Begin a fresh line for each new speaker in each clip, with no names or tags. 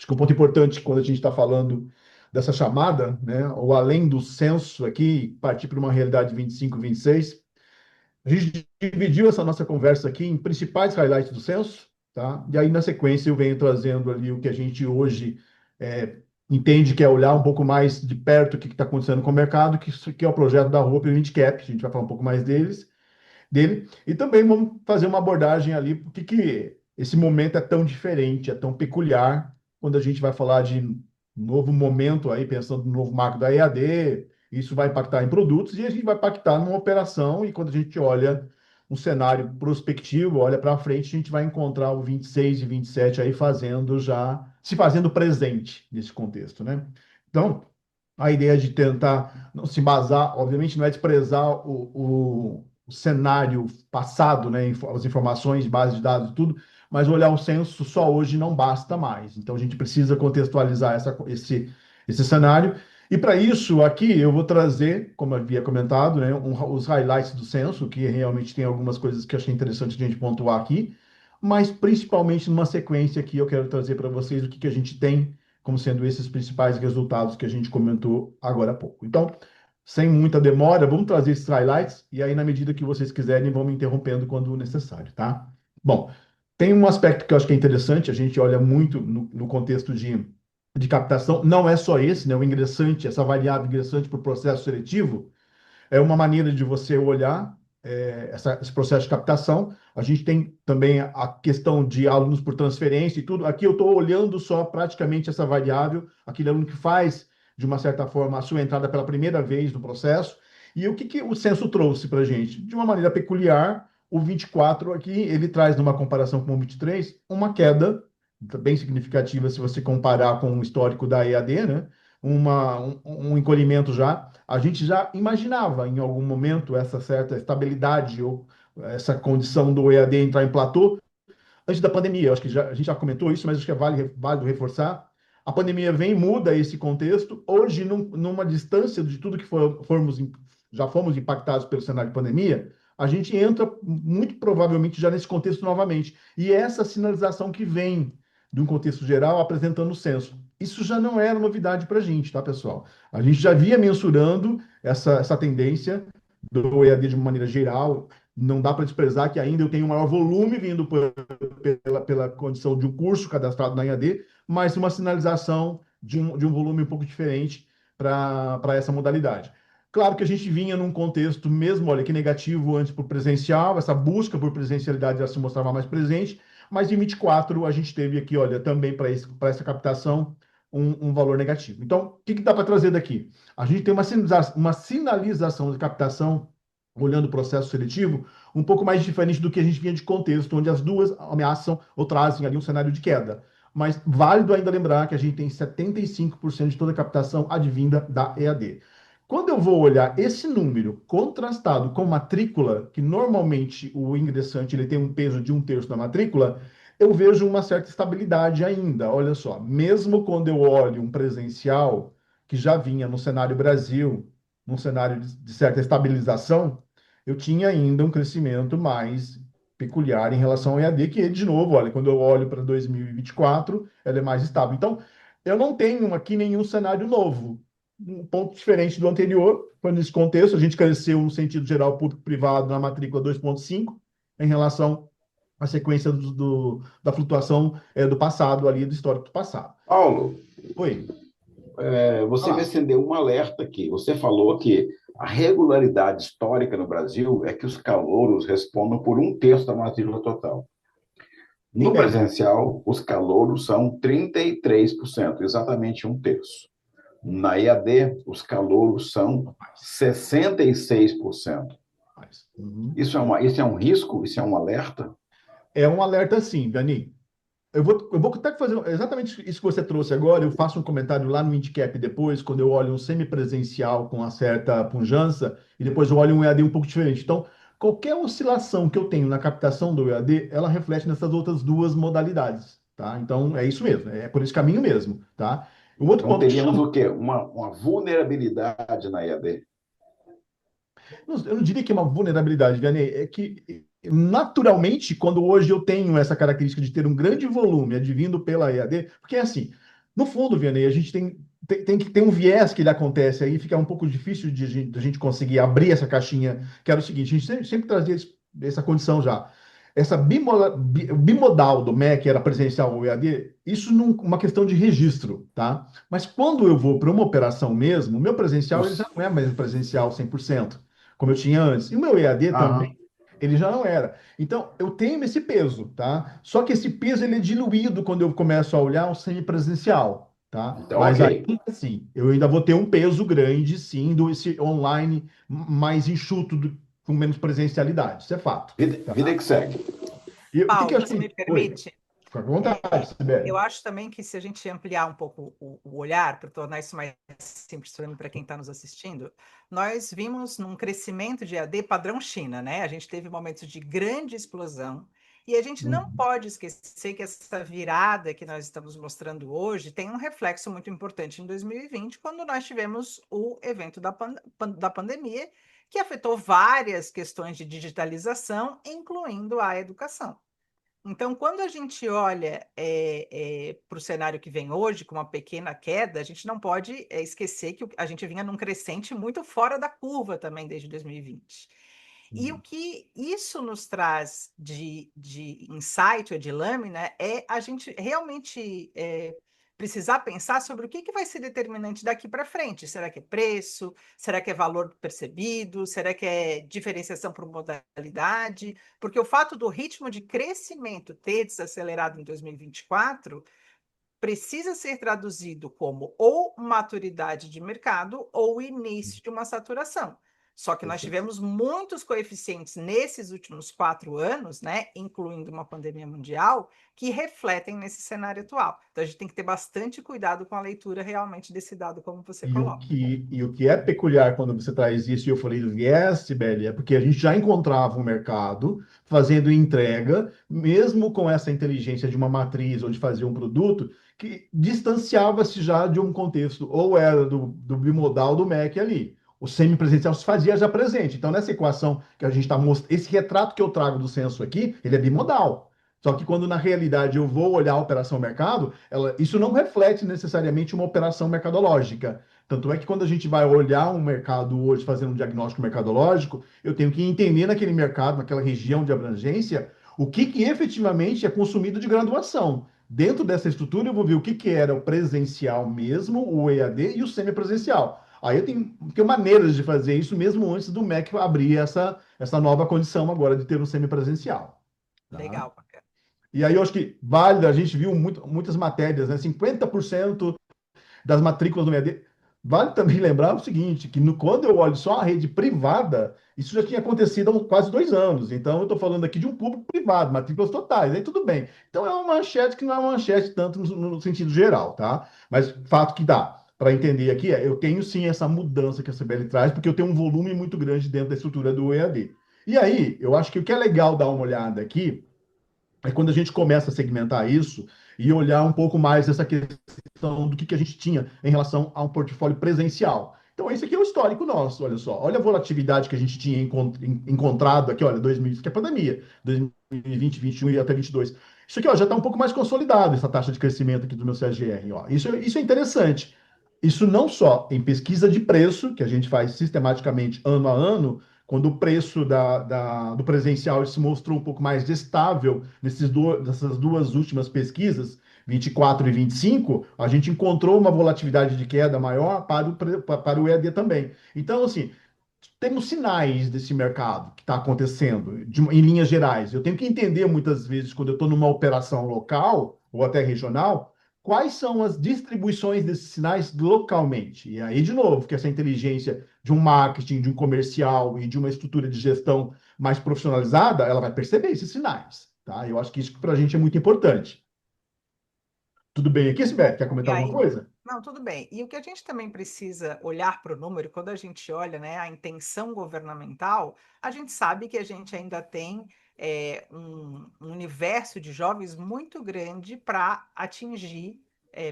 Acho que um ponto importante quando a gente está falando dessa chamada, né, ou além do censo aqui, partir para uma realidade 25, 26, a gente dividiu essa nossa conversa aqui em principais highlights do censo, tá? E aí, na sequência, eu venho trazendo ali o que a gente hoje é, entende que é olhar um pouco mais de perto o que está acontecendo com o mercado, que é o projeto da Hope e Windcap, a gente vai falar um pouco mais dele, e também vamos fazer uma abordagem ali, porque que esse momento é tão diferente, é tão peculiar, quando a gente vai falar de novo momento aí, pensando no novo marco da EAD, isso vai impactar em produtos e a gente vai impactar numa operação, e quando a gente olha um cenário prospectivo, olha para frente, a gente vai encontrar o 26 e 27 aí se fazendo presente nesse contexto, né? Então, a ideia de tentar não se embasar, obviamente, não é desprezar o cenário passado, né, as informações, base de dados e tudo, mas olhar o censo só hoje não basta mais. Então, a gente precisa contextualizar esse cenário. E para isso, aqui eu vou trazer, como eu havia comentado, né, os highlights do censo, que realmente tem algumas coisas que eu achei interessante a gente pontuar aqui, mas principalmente numa sequência aqui eu quero trazer para vocês o que a gente tem como sendo esses principais resultados que a gente comentou agora há pouco. Então, sem muita demora, vamos trazer esses highlights e aí, na medida que vocês quiserem, vão me interrompendo quando necessário, tá? Bom, tem um aspecto que eu acho que é interessante, a gente olha muito no contexto de captação, não é só esse, né? O ingressante, essa variável ingressante para o processo seletivo, é uma maneira de você olhar esse processo de captação. A gente tem também a questão de alunos por transferência e tudo. Aqui eu estou olhando só praticamente essa variável, aquele aluno que faz, de uma certa forma, a sua entrada pela primeira vez no processo. E o que o censo trouxe para a gente? De uma maneira peculiar, o 24 aqui, ele traz, numa comparação com o 23, uma queda bem significativa se você comparar com o histórico da EAD, né? Um encolhimento já. A gente já imaginava em algum momento essa certa estabilidade ou essa condição do EAD entrar em platô antes da pandemia. Eu acho que a gente já comentou isso, mas acho que é válido reforçar. A pandemia vem e muda esse contexto. Hoje, numa distância de tudo que já fomos impactados pelo cenário de pandemia, a gente entra muito provavelmente já nesse contexto novamente. E essa sinalização que vem de um contexto geral apresentando o censo. Isso já não era novidade para a gente, tá, pessoal? A gente já via mensurando essa tendência do EAD de uma maneira geral. Não dá para desprezar que ainda eu tenho um maior volume vindo pela condição de um curso cadastrado na EAD, mas uma sinalização de um volume um pouco diferente para essa modalidade. Claro que a gente vinha num contexto mesmo, olha, que negativo antes por presencial, essa busca por presencialidade já se mostrava mais presente, mas em 24 a gente teve aqui, olha, também para essa captação um valor negativo. Então, o que dá para trazer daqui? A gente tem uma sinalização de captação, olhando o processo seletivo, um pouco mais diferente do que a gente vinha de contexto, onde as duas ameaçam ou trazem ali um cenário de queda. Mas válido ainda lembrar que a gente tem 75% de toda a captação advinda da EAD. Quando eu vou olhar esse número contrastado com matrícula, que normalmente o ingressante ele tem um peso de um terço da matrícula, eu vejo uma certa estabilidade ainda. Olha só, mesmo quando eu olho um presencial que já vinha no cenário Brasil, num cenário de certa estabilização, eu tinha ainda um crescimento mais peculiar em relação ao EAD, que, de novo, olha, quando eu olho para 2024, ela é mais estável. Então, eu não tenho aqui nenhum cenário novo. Um ponto diferente do anterior, foi nesse contexto, a gente cresceu no sentido geral público-privado na matrícula 2,5 em relação à sequência da flutuação do passado ali, do histórico do passado.
Paulo,
Oi.
você me
Ah,
acendeu um alerta aqui. Você falou que a regularidade histórica no Brasil é que os calouros respondam por um terço da matrícula total.
em
No
média.
presencial, os calouros são 33%, exatamente um terço. Na EAD, os calouros são
Mais.
66%.
Mais. Uhum.
Isso é um risco? Isso é um alerta?
É um alerta sim, Dani. Eu vou até fazer exatamente isso que você trouxe agora. Eu faço um comentário lá no Indicap depois, quando eu olho um semipresencial com uma certa pujança, e depois eu olho um EAD um pouco diferente. Então, qualquer oscilação que eu tenho na captação do EAD, ela reflete nessas outras duas modalidades, tá? Então, é isso mesmo, é por esse caminho mesmo, tá? Um outro
Então,
ponto que
teríamos
chama.
o quê? Uma vulnerabilidade na EAD.
Eu não diria que é uma vulnerabilidade, Vianney, é que naturalmente, quando hoje eu tenho essa característica de ter um grande volume advindo pela EAD, porque é assim. No fundo, Vianney, a gente tem que ter um viés que ele acontece aí, fica um pouco difícil de a gente conseguir abrir essa caixinha, que era o seguinte, a gente sempre trazia essa condição já. Essa bimodal do MEC, era presencial ou EAD, isso não uma questão de registro, tá? Mas quando eu vou para uma operação mesmo, o meu presencial ele já
Os...
não é mais presencial 100%, como eu tinha antes. E o meu EAD também,
Aham. ele
ele já não era. Então, eu tenho esse peso, tá? Só que esse peso ele é diluído quando eu começo a olhar o semipresencial, tá?
Então,
Mas
ok.
ainda assim, eu ainda vou ter um peso grande, sim, do esse online mais enxuto, com menos presencialidade. Isso é fato,
Vida
tá?
que segue.
E o que que eu
Paulo, se
achei?
me
Oi,
permite,
fica à vontade,
eu
Sibeli.
acho também que se a gente ampliar um pouco o olhar para tornar isso mais simples para quem está nos assistindo, nós vimos num crescimento de AD padrão China, né? A gente teve momentos de grande explosão e a gente não
Uhum.
pode esquecer que essa virada que nós estamos mostrando hoje tem um reflexo muito importante em 2020, quando nós tivemos o evento da pandemia, que afetou várias questões de digitalização, incluindo a educação. Então, quando a gente olha para o cenário que vem hoje, com uma pequena queda, a gente não pode esquecer que a gente vinha num crescente muito fora da curva também desde 2020. E o
Uhum.
que isso nos traz de insight ou de lâmina é a gente realmente precisar pensar sobre o que vai ser determinante daqui para frente. Será que é preço? Será que é valor percebido? Será que é diferenciação por modalidade? Porque o fato do ritmo de crescimento ter desacelerado em 2024 precisa ser traduzido como ou maturidade de mercado ou início de uma saturação. Só que nós
Perfeito.
tivemos muitos coeficientes nesses últimos 4 anos, né, incluindo uma pandemia mundial, que refletem nesse cenário atual. Então a gente tem que ter bastante cuidado com a leitura realmente desse dado, como você coloca.
E o que é peculiar quando você traz isso, e eu falei do viés, Sibeli, é porque a gente já encontrava o mercado fazendo entrega, mesmo com essa inteligência de uma matriz ou de fazer um produto, que distanciava-se já de um contexto, ou era do bimodal do MEC ali. O semipresencial se fazia já presente. Então, nessa equação que a gente está mostrando, esse retrato que eu trago do censo aqui, ele é bimodal. Só que quando na realidade eu vou olhar a operação mercado, isso não reflete necessariamente uma operação mercadológica. Tanto é que quando a gente vai olhar um mercado hoje, fazendo um diagnóstico mercadológico, eu tenho que entender naquele mercado, naquela região de abrangência, o que efetivamente é consumido de graduação. Dentro dessa estrutura, eu vou ver o que era o presencial mesmo, o EAD e o semipresencial. Aí eu tenho maneiras de fazer isso mesmo antes do MEC abrir essa nova condição agora de ter um semipresencial. Tá?
Legal, bacana.
E aí eu acho que válido, a gente viu muitas matérias, né? 50% das matrículas do EAD. Vale também lembrar o seguinte, que quando eu olho só a rede privada, isso já tinha acontecido há quase 2 anos. Então, eu estou falando aqui de um público privado, matrículas totais, aí tudo bem. Então, é uma manchete que não é uma manchete tanto no sentido geral, tá? Mas fato que dá para entender aqui eu tenho sim essa mudança que a CBL traz, porque eu tenho um volume muito grande dentro da estrutura do EAD. E aí, eu acho que o que é legal dar uma olhada aqui é quando a gente começa a segmentar isso e olhar um pouco mais essa questão do que a gente tinha em relação a um portfólio presencial. Então, esse aqui é o histórico nosso, olha só. Olha a volatilidade que a gente tinha encontrado aqui, olha, 2000, isso aqui é pandemia, 2020, 21 e até 22. Isso aqui ó, já está um pouco mais consolidado, essa taxa de crescimento aqui do meu CAGR. Ó. Isso é interessante. Isso não só em pesquisa de preço, que a gente faz sistematicamente ano a ano, quando o preço do presencial se mostrou um pouco mais estável nessas duas últimas pesquisas, 24 e 25, a gente encontrou uma volatilidade de queda maior para o EAD também. Então, assim, temos sinais desse mercado que está acontecendo, em linhas gerais. Eu tenho que entender muitas vezes, quando eu estou numa operação local ou até regional, quais são as distribuições desses sinais localmente. E aí, de novo, que essa inteligência de um marketing, de um comercial e de uma estrutura de gestão mais profissionalizada, ela vai perceber esses sinais. Tá? Eu acho que isso para a gente é muito importante. Tudo bem aqui, Sibete? Quer
E
comentar alguma
aí,
coisa?
não, tudo bem. E o que a gente também precisa olhar para o número, quando a gente olha, né, a intenção governamental, a gente sabe que a gente ainda tem um universo de jovens muito grande para atingir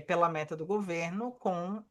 pela meta do governo com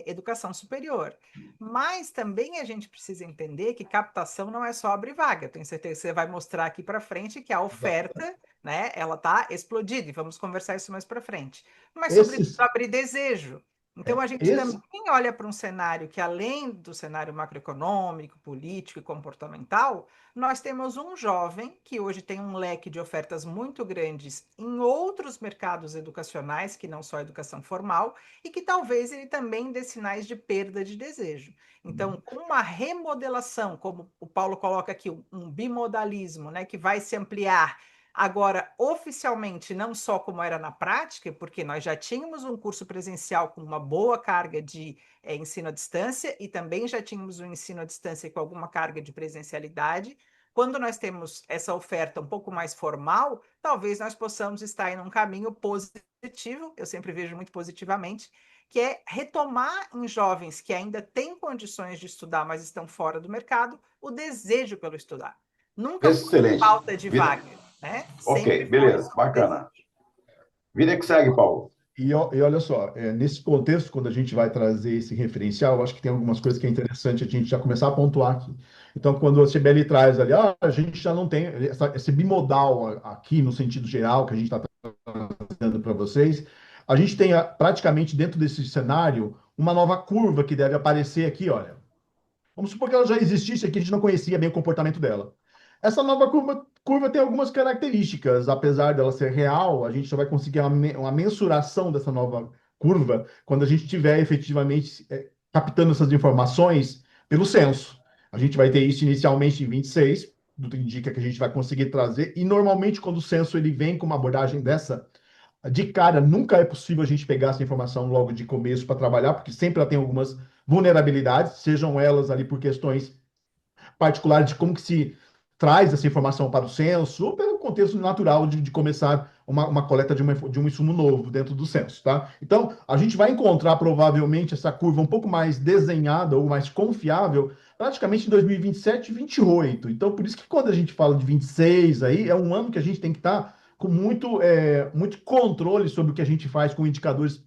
educação superior. Mas também a gente precisa entender que captação não é só abrir vaga. Eu tenho certeza que você vai mostrar aqui para frente que a oferta, né, ela está explodida, e vamos conversar isso mais para frente. Mas, sobretudo,
Esses,
abrir desejo. Então, a gente também
esse,
olha para um cenário que, além do cenário macroeconômico, político e comportamental, nós temos um jovem que hoje tem um leque de ofertas muito grandes em outros mercados educacionais, que não só a educação formal, e que talvez ele também dê sinais de perda de desejo. Então, com uma remodelação, como o Paulo coloca aqui, um bimodalismo, né, que vai se ampliar. Agora, oficialmente, não só como era na prática, porque nós já tínhamos um curso presencial com uma boa carga de ensino à distância e também já tínhamos um ensino à distância com alguma carga de presencialidade. Quando nós temos essa oferta um pouco mais formal, talvez nós possamos estar em um caminho positivo, eu sempre vejo muito positivamente, que é retomar em jovens que ainda têm condições de estudar, mas estão fora do mercado, o desejo pelo estudar. Nunca foi
Excelente.
falta de
Vida...
vaga, né?
Ok,
Sempre foi
beleza,
sobre
bacana.
desejo.
Vida que segue, Paulo.
e olha só, nesse contexto, quando a gente vai trazer esse referencial, eu acho que tem algumas coisas que é interessante a gente já começar a pontuar aqui. Então, quando a CBL traz ali, a gente já não tem esse bimodal aqui, no sentido geral, que a gente está trazendo para vocês, a gente tem praticamente dentro desse cenário uma nova curva que deve aparecer aqui, olha. Vamos supor que ela já existisse aqui, a gente não conhecia bem o comportamento dela. Essa nova curva tem algumas características, apesar dela ser real, a gente só vai conseguir uma mensuração dessa nova curva quando a gente tiver efetivamente captando essas informações pelo censo. A gente vai ter isso inicialmente em 26, tudo indica que a gente vai conseguir trazer, e normalmente quando o censo ele vem com uma abordagem dessa, de cara, nunca é possível a gente pegar essa informação logo de começo para trabalhar, porque sempre ela tem algumas vulnerabilidades, sejam elas ali por questões particulares de como que se traz essa informação para o censo, ou pelo contexto natural de começar uma coleta de um insumo novo dentro do censo, tá? Então, a gente vai encontrar provavelmente essa curva um pouco mais desenhada ou mais confiável praticamente em 2027 e 2028. Então, por isso que quando a gente fala de 26 aí, é um ano que a gente tem que estar com muito controle sobre o que a gente faz com indicadores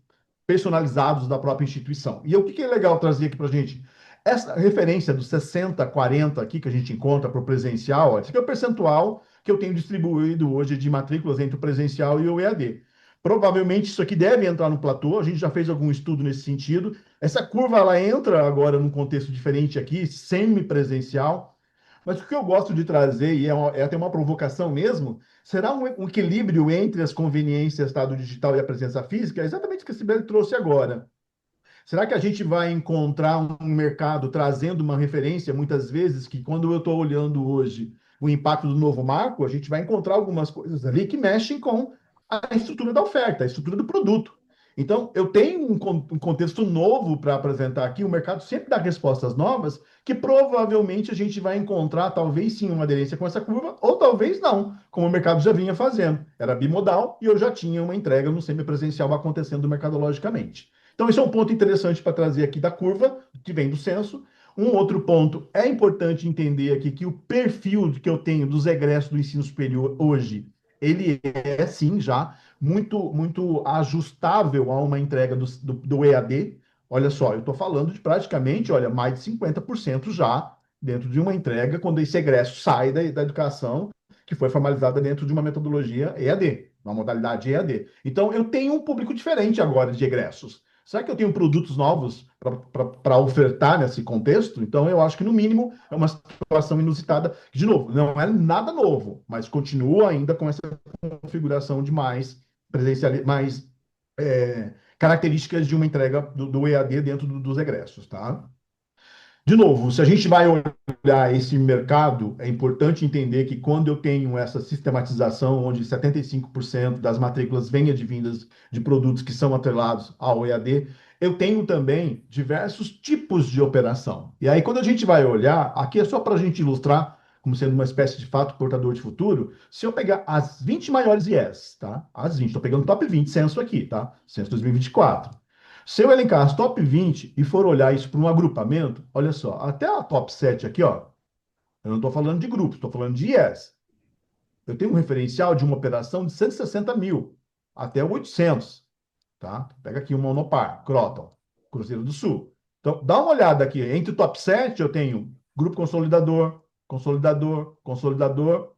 personalizados da própria instituição. E o que é legal trazer aqui para a gente? Essa referência dos 60, 40 aqui que a gente encontra para o presencial, ó, esse aqui é o percentual que eu tenho distribuído hoje de matrículas entre o presencial e o EAD. Provavelmente isso aqui deve entrar no platô, a gente já fez algum estudo nesse sentido. Essa curva ela entra agora num contexto diferente aqui, semipresencial, mas o que eu gosto de trazer, e é até uma provocação mesmo, será um equilíbrio entre as conveniências tá, do digital e a presença física? É exatamente o que a Sibeli trouxe agora. Será que a gente vai encontrar um mercado trazendo uma referência, muitas vezes, que quando eu estou olhando hoje o impacto do novo marco, a gente vai encontrar algumas coisas ali que mexem com a estrutura da oferta, a estrutura do produto. Então, eu tenho um contexto novo para apresentar aqui, o mercado sempre dá respostas novas, que provavelmente a gente vai encontrar, talvez sim, uma aderência com essa curva, ou talvez não, como o mercado já vinha fazendo. Era bimodal e eu já tinha uma entrega no semipresencial acontecendo mercadologicamente. Então, esse é um ponto interessante para trazer aqui da curva, que vem do censo. Um outro ponto, é importante entender aqui que o perfil que eu tenho dos egressos do ensino superior hoje, ele é sim já muito ajustável a uma entrega do EAD. Olha só, eu estou falando de praticamente, olha, mais de 50% já dentro de uma entrega, quando esse egresso sai da educação, que foi formalizada dentro de uma metodologia EAD, uma modalidade EAD. Então, eu tenho um público diferente agora de egressos. Será que eu tenho produtos novos para ofertar nesse contexto? Então, eu acho que, no mínimo, é uma situação inusitada. De novo, não é nada novo, mas continua ainda com essa configuração de mais presencial, mais características de uma entrega do EAD dentro dos egressos, tá? De novo, se a gente vai olhar esse mercado, é importante entender que quando eu tenho essa sistematização, onde 75% das matrículas vêm advindas de produtos que são atrelados ao EAD, eu tenho também diversos tipos de operação. E aí, quando a gente vai olhar, aqui é só para a gente ilustrar, como sendo uma espécie de fato portador de futuro, se eu pegar as 20 maiores IES, tá? As 20, estou pegando o top 20 censo aqui, tá? Censo 2024. Se eu elencar as top 20 e for olhar isso para um agrupamento, olha só, até a top 7 aqui, ó, eu não estou falando de grupos, estou falando de IES. Eu tenho um referencial de uma operação de 160 mil até 800. tá? Pega aqui uma Unopar, Croton, Cruzeiro do Sul. Então, dá uma olhada aqui. Entre o top 7, eu tenho Grupo Consolidador, Consolidador, Consolidador,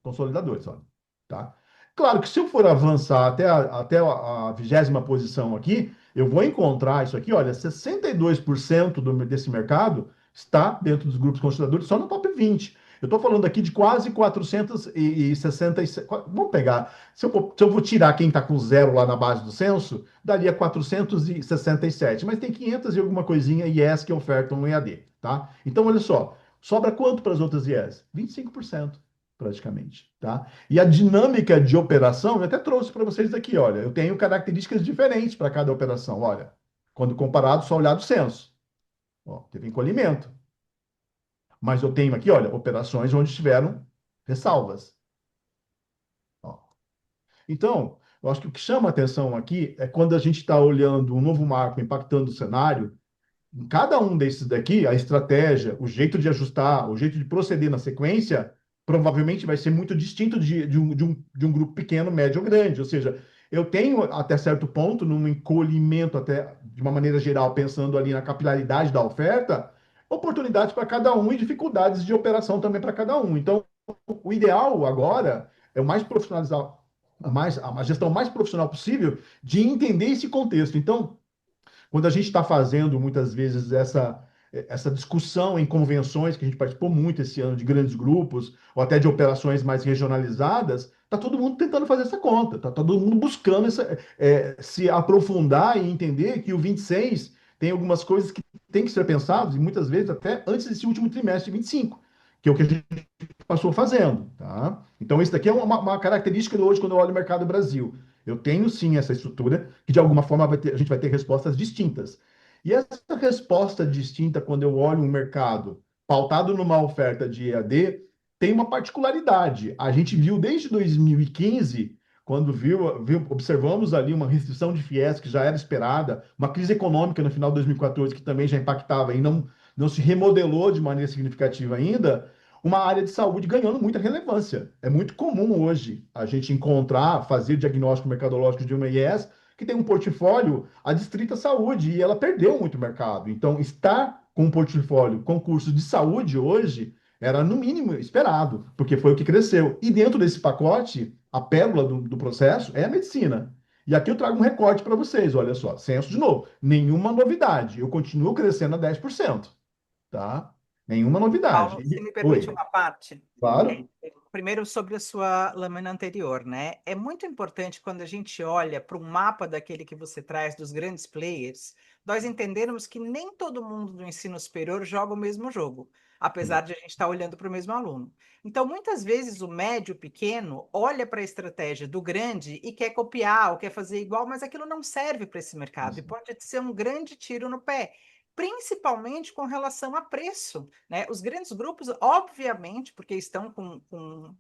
Consolidadores, olha, tá? Claro que se eu for avançar até a 20ª posição aqui, eu vou encontrar isso aqui, olha, 62% desse mercado está dentro dos grupos consolidadores só no top 20. Eu estou falando aqui de quase 467. Vamos pegar, se eu vou tirar quem está com zero lá na base do censo, daria 467. Mas tem 500 e alguma coisinha IES que ofertam no EAD, tá? Então, olha só, sobra quanto para as outras IES? 25% praticamente, tá? E a dinâmica de operação, eu até trouxe para vocês aqui, olha, eu tenho características diferentes para cada operação, olha, quando comparado só olhar do censo, ó, teve encolhimento, mas eu tenho aqui, olha, operações onde tiveram ressalvas, ó. Então, eu acho que o que chama a atenção aqui é quando a gente está olhando um novo marco impactando o cenário. Em cada um desses daqui, a estratégia, o jeito de ajustar, o jeito de proceder na sequência, provavelmente vai ser muito distinto de um grupo pequeno, médio ou grande. Ou seja, eu tenho, até certo ponto, num encolhimento, até de uma maneira geral, pensando ali na capilaridade da oferta, oportunidades para cada um e dificuldades de operação também para cada um. Então, o ideal agora é o mais profissionalizar, a gestão mais profissional possível de entender esse contexto. Então, quando a gente está fazendo muitas vezes essa discussão em convenções, que a gente participou muito esse ano de grandes grupos, ou até de operações mais regionalizadas, está todo mundo tentando fazer essa conta, está todo mundo buscando se aprofundar e entender que o 26 tem algumas coisas que têm que ser pensadas, e muitas vezes até antes desse último trimestre de 25, que é o que a gente passou fazendo, tá? Então, isso daqui é uma característica de hoje, quando eu olho o mercado Brasil. Eu tenho sim essa estrutura, que de alguma forma a gente vai ter respostas distintas. E essa resposta distinta, quando eu olho um mercado pautado numa oferta de EAD, tem uma particularidade. A gente viu desde 2015, quando observamos ali uma restrição de FIES que já era esperada, uma crise econômica no final de 2014 que também já impactava e não se remodelou de maneira significativa ainda, uma área de saúde ganhando muita relevância. É muito comum hoje a gente encontrar, fazer diagnóstico mercadológico de uma IES que tem um portfólio adstrito à saúde e ela perdeu muito mercado. Então, estar com um portfólio com curso de saúde hoje era no mínimo esperado, porque foi o que cresceu. E dentro desse pacote, a pérola do processo é a medicina. E aqui eu trago um recorte para vocês, olha só, censo de novo, nenhuma novidade, eu continuo crescendo a 10%, tá? Nenhuma novidade.
Paulo, se me permite
Oi.
uma parte.
Claro.
Primeiro, sobre a sua lâmina anterior, né? É muito importante quando a gente olha para o mapa daquele que você traz dos grandes players, nós entendermos que nem todo mundo do ensino superior joga o mesmo jogo, apesar de a gente estar olhando para o mesmo aluno. Então, muitas vezes o médio, pequeno, olha para a estratégia do grande e quer copiar ou quer fazer igual, mas aquilo não serve para esse mercado e
Isso.
pode ser um grande tiro no pé. Principalmente com relação a preço, né? Os grandes grupos, obviamente, porque estão com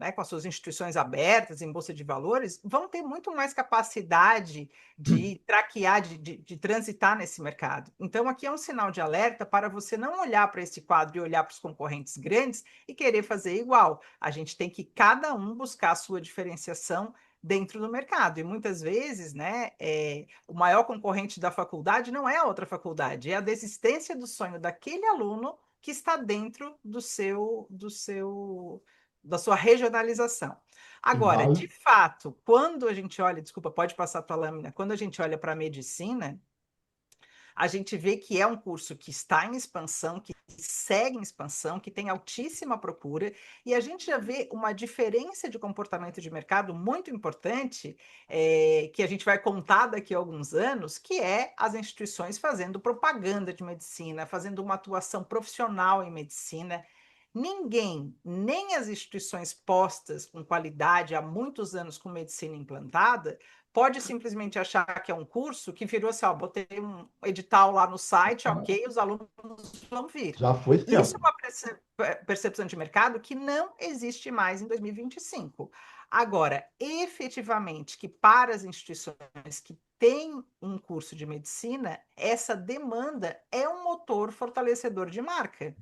as suas instituições abertas em bolsa de valores, vão ter muito mais capacidade de traquear, de transitar nesse mercado. Então, aqui é um sinal de alerta para você não olhar para esse quadro e olhar para os concorrentes grandes e querer fazer igual. A gente tem que cada um buscar a sua diferenciação dentro do mercado. E muitas vezes, né, o maior concorrente da faculdade não é a outra faculdade, é a desistência do sonho daquele aluno que está dentro da sua regionalização.
E
Agora,
vale.
de fato, quando a gente olha, desculpa, pode passar a tua lâmina, quando a gente olha para a medicina, a gente vê que é um curso que está em expansão, que segue em expansão, que tem altíssima procura, e a gente já vê uma diferença de comportamento de mercado muito importante, que a gente vai contar daqui a alguns anos, que é as instituições fazendo propaganda de medicina, fazendo uma atuação profissional em medicina. Ninguém, nem as instituições postas com qualidade há muitos anos com medicina implantada, pode simplesmente achar que é um curso que virou assim, ó, botei um edital lá no site, ok, os alunos vão vir.
Já foi
Isso é
tempo.
uma percepção de mercado que não existe mais em 2025. Agora, efetivamente, que para as instituições que têm um curso de medicina, essa demanda é um motor fortalecedor de marca,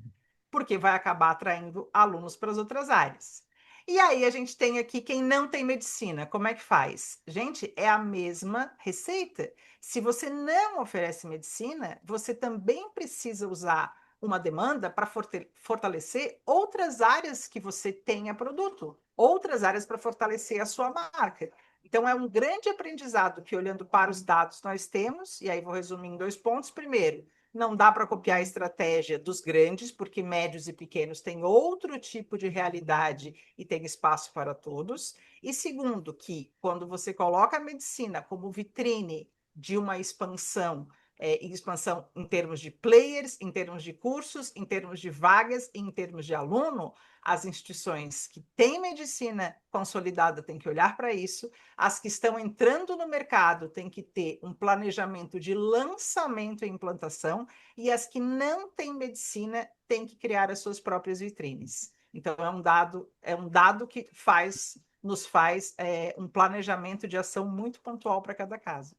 porque vai acabar atraindo alunos para as outras áreas. E aí a gente tem aqui quem não tem medicina, como é que faz? Gente, é a mesma receita. Se você não oferece medicina, você também precisa usar uma demanda para fortalecer outras áreas que você tenha produto, outras áreas para fortalecer a sua marca. Então, é um grande aprendizado que, olhando para os dados, nós temos, e aí vou resumir em 2 pontos. Primeiro, não dá para copiar a estratégia dos grandes, porque médios e pequenos têm outro tipo de realidade e tem espaço para todos. E segundo, que quando você coloca a medicina como vitrine de uma expansão, expansão em termos de players, em termos de cursos, em termos de vagas, em termos de aluno, as instituições que têm medicina consolidada têm que olhar para isso, as que estão entrando no mercado têm que ter um planejamento de lançamento e implantação, e as que não têm medicina têm que criar as suas próprias vitrines. Então, é um dado que nos faz um planejamento de ação muito pontual para cada caso.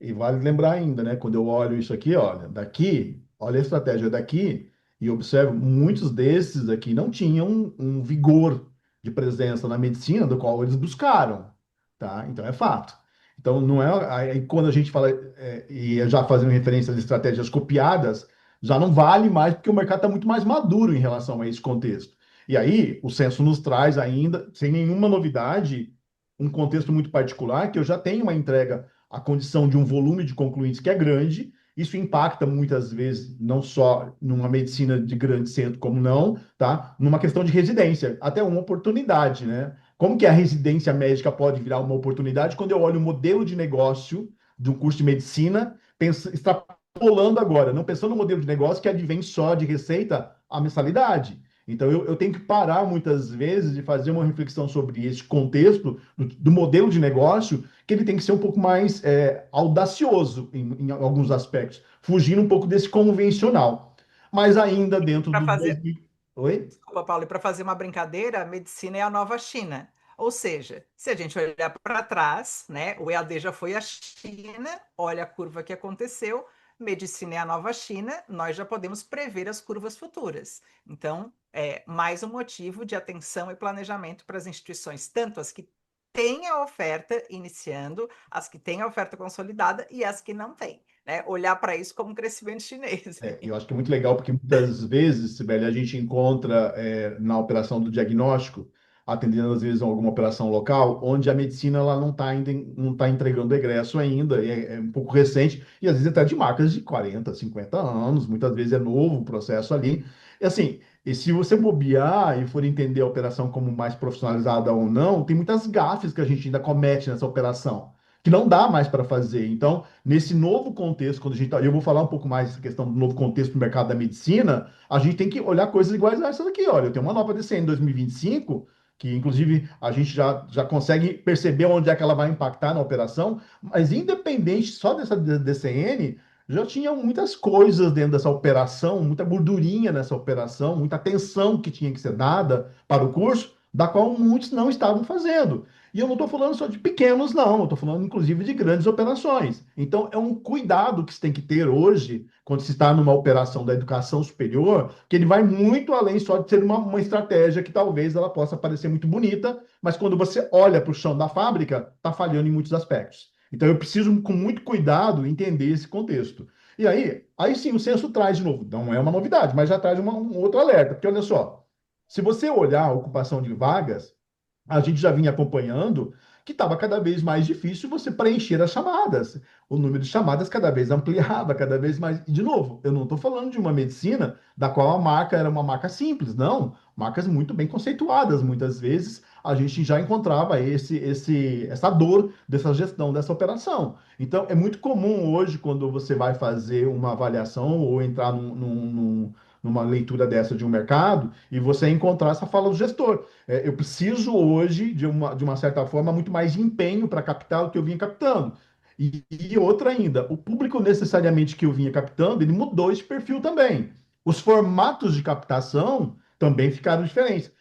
E vale lembrar ainda, né? Quando eu olho isso aqui, olha, daqui, olha a estratégia daqui, e observo, muitos desses aqui não tinham um vigor de presença na medicina do qual eles buscaram, tá? Então é fato. Então não é. Aí quando a gente fala, e já fazendo referência às estratégias copiadas, já não vale mais, porque o mercado está muito mais maduro em relação a esse contexto. E aí, o censo nos traz ainda, sem nenhuma novidade, um contexto muito particular, que eu já tenho uma entrega a condição de um volume de concluintes que é grande, isso impacta muitas vezes não só numa medicina de grande centro como não, tá? Numa questão de residência, até uma oportunidade, né? Como que a residência médica pode virar uma oportunidade quando eu olho o modelo de negócio de um curso de medicina, extrapolando agora, não pensando no modelo de negócio que advém só de receita a mensalidade. Então, eu tenho que parar muitas vezes de fazer uma reflexão sobre esse contexto do modelo de negócio, que ele tem que ser um pouco mais audacioso em alguns aspectos, fugindo um pouco desse convencional. Mas ainda dentro
Para
do
fazer,
2000. Oi?
desculpa, Paulo, e para fazer uma brincadeira, a medicina é a nova China. Ou seja, se a gente olhar para trás, né, o EAD já foi a China, olha a curva que aconteceu, medicina é a nova China, nós já podemos prever as curvas futuras. Então, é mais um motivo de atenção e planejamento para as instituições, tanto as que têm a oferta iniciando, as que têm a oferta consolidada e as que não têm. Né? Olhar para isso como um crescimento chinês.
Eu acho que é muito legal, porque muitas vezes, Sibeli, a gente encontra na operação do diagnóstico, atendendo às vezes a alguma operação local, onde a medicina ela não está ainda, não tá entregando egresso ainda, é um pouco recente, e às vezes até de marcas de 40, 50 anos, muitas vezes é novo o processo ali. E assim, e se você bobear e for entender a operação como mais profissionalizada ou não, tem muitas gafes que a gente ainda comete nessa operação, que não dá mais para fazer. Então, nesse novo contexto, quando a gente eu vou falar um pouco mais dessa questão do novo contexto do mercado da medicina, a gente tem que olhar coisas iguais a essa daqui. Olha, eu tenho uma nova DCN em 2025, que inclusive a gente já consegue perceber onde é que ela vai impactar na operação, mas independente só dessa DCN, já tinha muitas coisas dentro dessa operação, muita gordurinha nessa operação, muita atenção que tinha que ser dada para o curso, da qual muitos não estavam fazendo. E eu não estou falando só de pequenos, não. Eu estou falando, inclusive, de grandes operações. Então, é um cuidado que se tem que ter hoje, quando se está numa operação da educação superior, que ele vai muito além só de ser uma estratégia que talvez ela possa parecer muito bonita, mas quando você olha para o chão da fábrica, está falhando em muitos aspectos. Então, eu preciso, com muito cuidado, entender esse contexto. E aí sim, o censo traz de novo, não é uma novidade, mas já traz um outro alerta, porque olha só, se você olhar a ocupação de vagas, a gente já vinha acompanhando que estava cada vez mais difícil você preencher as chamadas. O número de chamadas cada vez ampliava, cada vez mais. E, de novo, eu não estou falando de uma medicina da qual a marca era uma marca simples, não. Marcas muito bem conceituadas. Muitas vezes a gente já encontrava essa dor dessa gestão, dessa operação. Então, é muito comum hoje, quando você vai fazer uma avaliação ou entrar numa leitura dessa de um mercado, e você encontrar essa fala do gestor. Eu preciso hoje, de uma certa forma, muito mais empenho para captar o que eu vinha captando. E outra ainda, o público necessariamente que eu vinha captando, ele mudou esse perfil também. Os formatos de captação também ficaram diferentes.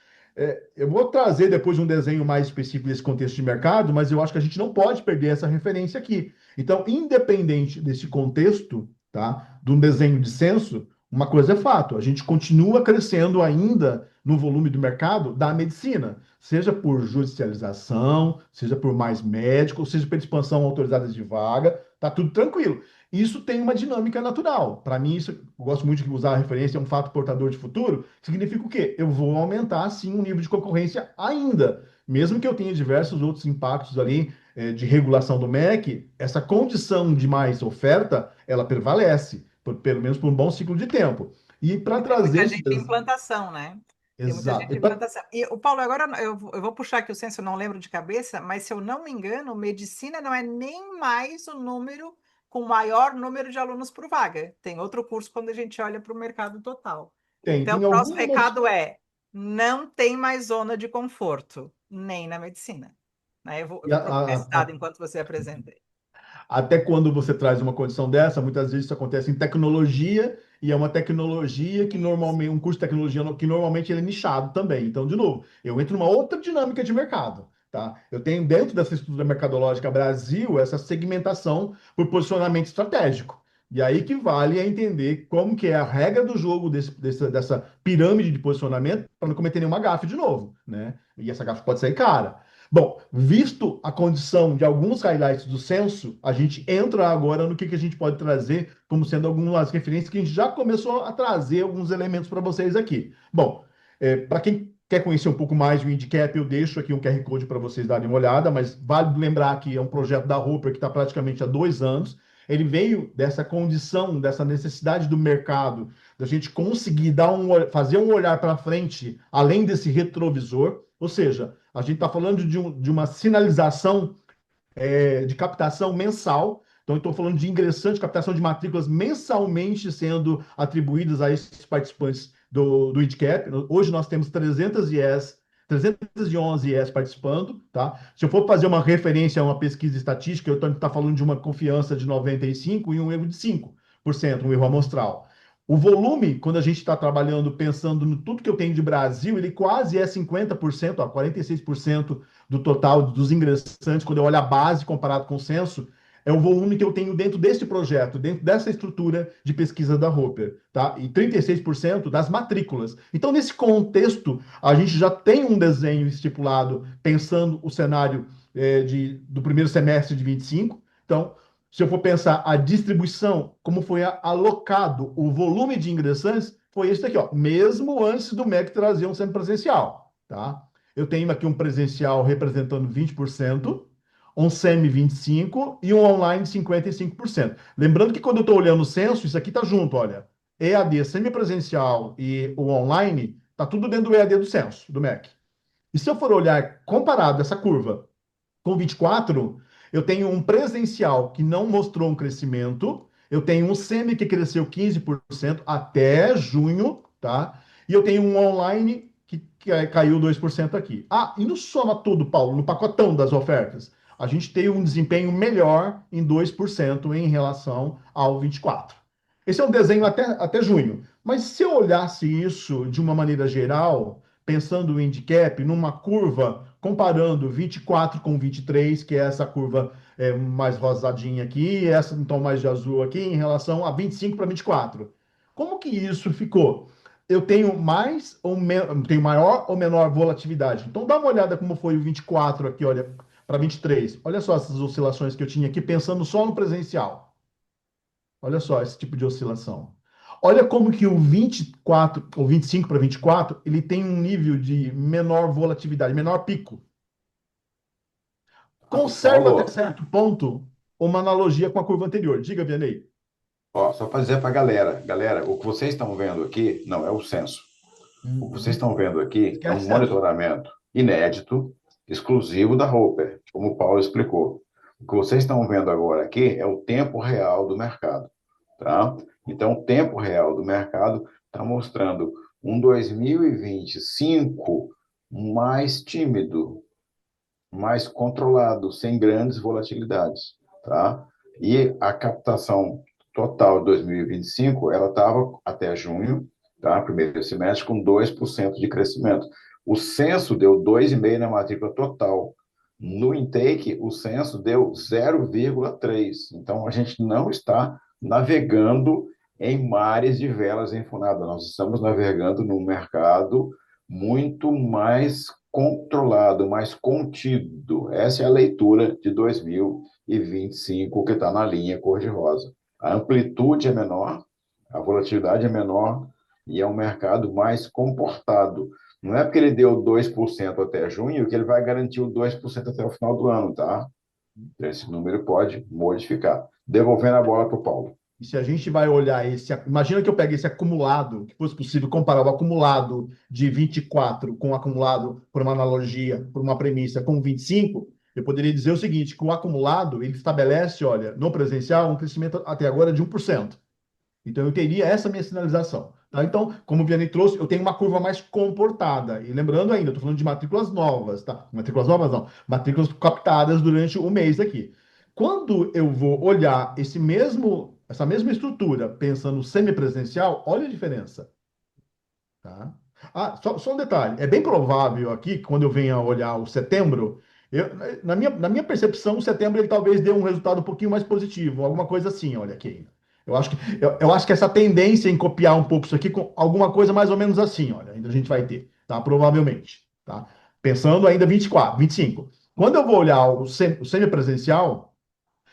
Eu vou trazer depois um desenho mais específico desse contexto de mercado, mas eu acho que a gente não pode perder essa referência aqui. Então, independente desse contexto, tá, de um desenho de censo, uma coisa é fato, a gente continua crescendo ainda no volume do mercado da medicina, seja por judicialização, seja por mais médicos, seja por expansão autorizada de vaga, tá tudo tranquilo. Isso tem uma dinâmica natural. Para mim, isso, eu gosto muito de usar a referência, é um fato portador de futuro. Significa o quê? Eu vou aumentar, sim, o nível de concorrência ainda. Mesmo que eu tenha diversos outros impactos ali, de regulação do MEC, essa condição de mais oferta, ela prevalece, pelo menos por um bom ciclo de tempo. E para
E tem
trazer
muita
esse...
gente em implantação, né? Tem muita
Exato.
gente em implantação. E o Paulo, agora eu vou puxar aqui o censo, eu não lembro de cabeça, mas se eu não me engano, medicina não é nem mais o número com o maior número de alunos por vaga. Tem outro curso quando a gente olha para o mercado total. Então,
Tem
o nosso
algumas...
recado é: não tem mais zona de conforto, nem na medicina. Né? Eu
e
vou procurar esse dado enquanto você apresenta.
Até quando você traz uma condição dessa, muitas vezes isso acontece em tecnologia, e é uma tecnologia que normalmente, um curso de tecnologia que normalmente ele é nichado também. Então, de novo, eu entro numa outra dinâmica de mercado, tá? Eu tenho dentro dessa estrutura mercadológica Brasil essa segmentação por posicionamento estratégico. E aí que vale é entender como que é a regra do jogo dessa pirâmide de posicionamento para não cometer nenhuma gafe de novo, né? E essa gafe pode sair cara. Bom, visto a condição de alguns highlights do censo, a gente entra agora no que a gente pode trazer como sendo algumas referências que a gente já começou a trazer alguns elementos para vocês aqui. Bom, para quem quer conhecer um pouco mais do Indicap, eu deixo aqui um QR Code para vocês darem uma olhada, mas vale lembrar que é um projeto da Roper que está praticamente há 2 anos. Ele veio dessa condição, dessa necessidade do mercado, da gente conseguir fazer um olhar para frente, além desse retrovisor, ou seja, a gente está falando de uma sinalização de captação mensal. Então, estou falando de ingressantes, captação de matrículas mensalmente sendo atribuídas a esses participantes do INDCAP. Hoje nós temos 311 IES participando, tá? Se eu for fazer uma referência a uma pesquisa estatística, eu estou falando de uma confiança de 95% e um erro de 5%, um erro amostral. O volume, quando a gente está trabalhando, pensando no tudo que eu tenho de Brasil, ele quase é 50%, ó, 46% do total dos ingressantes, quando eu olho a base comparado com o censo, é o volume que eu tenho dentro desse projeto, dentro dessa estrutura de pesquisa da Roper, tá? E 36% das matrículas. Então, nesse contexto, a gente já tem um desenho estipulado pensando o cenário do primeiro semestre de 25. Então, se eu for pensar a distribuição, como foi alocado o volume de ingressantes, foi esse aqui, ó, mesmo antes do MEC trazer um semipresencial, tá? Eu tenho aqui um presencial representando 20%, um semi 25% e um online 55%. Lembrando que quando eu estou olhando o censo, isso aqui está junto, olha. EAD semipresencial e o online, está tudo dentro do EAD do censo, do MEC. E se eu for olhar comparado essa curva com 24, eu tenho um presencial que não mostrou um crescimento, eu tenho um semi que cresceu 15% até junho, tá? E eu tenho um online que caiu 2% aqui. Ah, e no soma tudo, Paulo, no pacotão das ofertas, a gente tem um desempenho melhor em 2% em relação ao 24. Esse é um desenho até junho. Mas se eu olhasse isso de uma maneira geral, pensando o handicap numa curva, comparando 24 com 23, que é essa curva mais rosadinha aqui, e essa então mais de azul aqui, em relação a 25 para 24. Como que isso ficou? Eu tenho tenho maior ou menor volatilidade. Então dá uma olhada como foi o 24 aqui, olha, para 23. Olha só essas oscilações que eu tinha aqui, pensando só no presencial. Olha só esse tipo de oscilação. Olha como que o 24, ou 25 para 24, ele tem um nível de menor volatilidade, menor pico. Conserva até
Paulo,
certo ponto uma analogia com a curva anterior. Diga, Vianney.
ó, só para dizer para a galera, o que vocês estão vendo aqui não é o censo. O que vocês
Uhum.
estão vendo aqui é um
Esquece censo.
monitoramento inédito, exclusivo da Roper, como o Paulo explicou. O que vocês estão vendo agora aqui é o tempo real do mercado, tá? Então, o tempo real do mercado está mostrando um 2025 mais tímido, mais controlado, sem grandes volatilidades, tá? E a captação total de 2025, ela estava até junho, tá? Primeiro semestre, com 2% de crescimento. O censo deu 2,5% na matrícula total. No intake, o censo deu 0,3%. Então, a gente não está navegando em mares de velas enfunadas. Nós estamos navegando num mercado muito mais controlado, mais contido. Essa é a leitura de 2025 que está na linha cor-de-rosa. A amplitude é menor, a volatilidade é menor e é um mercado mais comportado. Não é porque ele deu 2% até junho que ele vai garantir o 2% até o final do ano, tá? Esse número pode modificar. Devolvendo a bola para o Paulo.
E se a gente vai olhar imagina que eu pegue esse acumulado, que fosse possível comparar o acumulado de 24 com o acumulado, por uma analogia, por uma premissa, com 25, eu poderia dizer o seguinte, que o acumulado, ele estabelece, olha, no presencial, um crescimento até agora de 1%. Então, eu teria essa minha sinalização. Tá? Então, como o Vianney trouxe, eu tenho uma curva mais comportada. E lembrando ainda, estou falando de matrículas novas, tá? Matrículas novas não, matrículas captadas durante o mês aqui. Quando eu vou olhar essa mesma estrutura, pensando semipresencial, olha a diferença. Tá? Só um detalhe, é bem provável aqui, que quando eu venha olhar o setembro, na minha percepção, o setembro ele talvez dê um resultado um pouquinho mais positivo, alguma coisa assim, olha aqui. Eu acho que essa tendência em copiar um pouco isso aqui com alguma coisa mais ou menos assim, olha, ainda a gente vai ter, tá? Provavelmente, tá? Pensando ainda 24, 25. Quando eu vou olhar o semipresencial,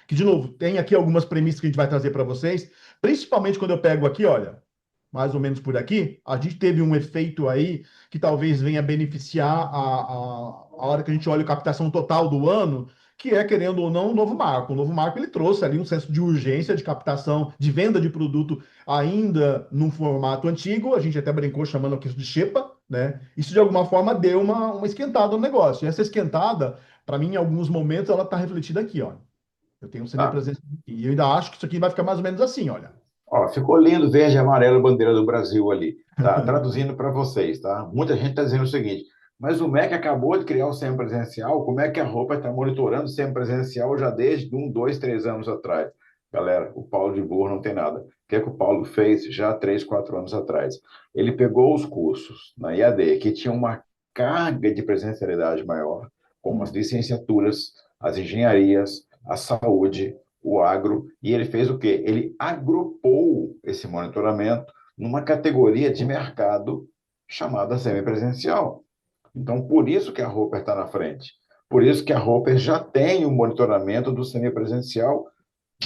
que de novo, tem aqui algumas premissas que a gente vai trazer para vocês, principalmente quando eu pego aqui, olha, mais ou menos por aqui, a gente teve um efeito aí que talvez venha beneficiar a hora que a gente olha a captação total do ano, que é, querendo ou não, um novo marco. O novo marco ele trouxe ali um senso de urgência de captação, de venda de produto ainda num formato antigo, a gente até brincou chamando aqui isso de xepa, né? Isso de alguma forma deu uma esquentada no negócio. E essa esquentada, para mim, em alguns momentos, ela está refletida aqui, ó. Eu tenho um
Tá?
semipresença aqui. E eu ainda acho que isso aqui vai ficar mais ou menos assim, olha.
Ó, ficou lindo, verde e amarelo, a bandeira do Brasil ali. Tá? Traduzindo para vocês, tá? Muita gente está dizendo o seguinte, mas o MEC acabou de criar o semipresencial, como é que a roupa está monitorando o semipresencial já desde 1, 2, 3 anos atrás? Galera, o Paulo de burro não tem nada. O que é que o Paulo fez já 3, 4 anos atrás? Ele pegou os cursos na IAD, que tinham uma carga de presencialidade maior, como as licenciaturas, as engenharias, a saúde, o agro, e ele fez o quê? Ele agrupou esse monitoramento numa categoria de mercado chamada semipresencial. Então, por isso que a Roper está na frente. Por isso que a Roper já tem o monitoramento do semipresencial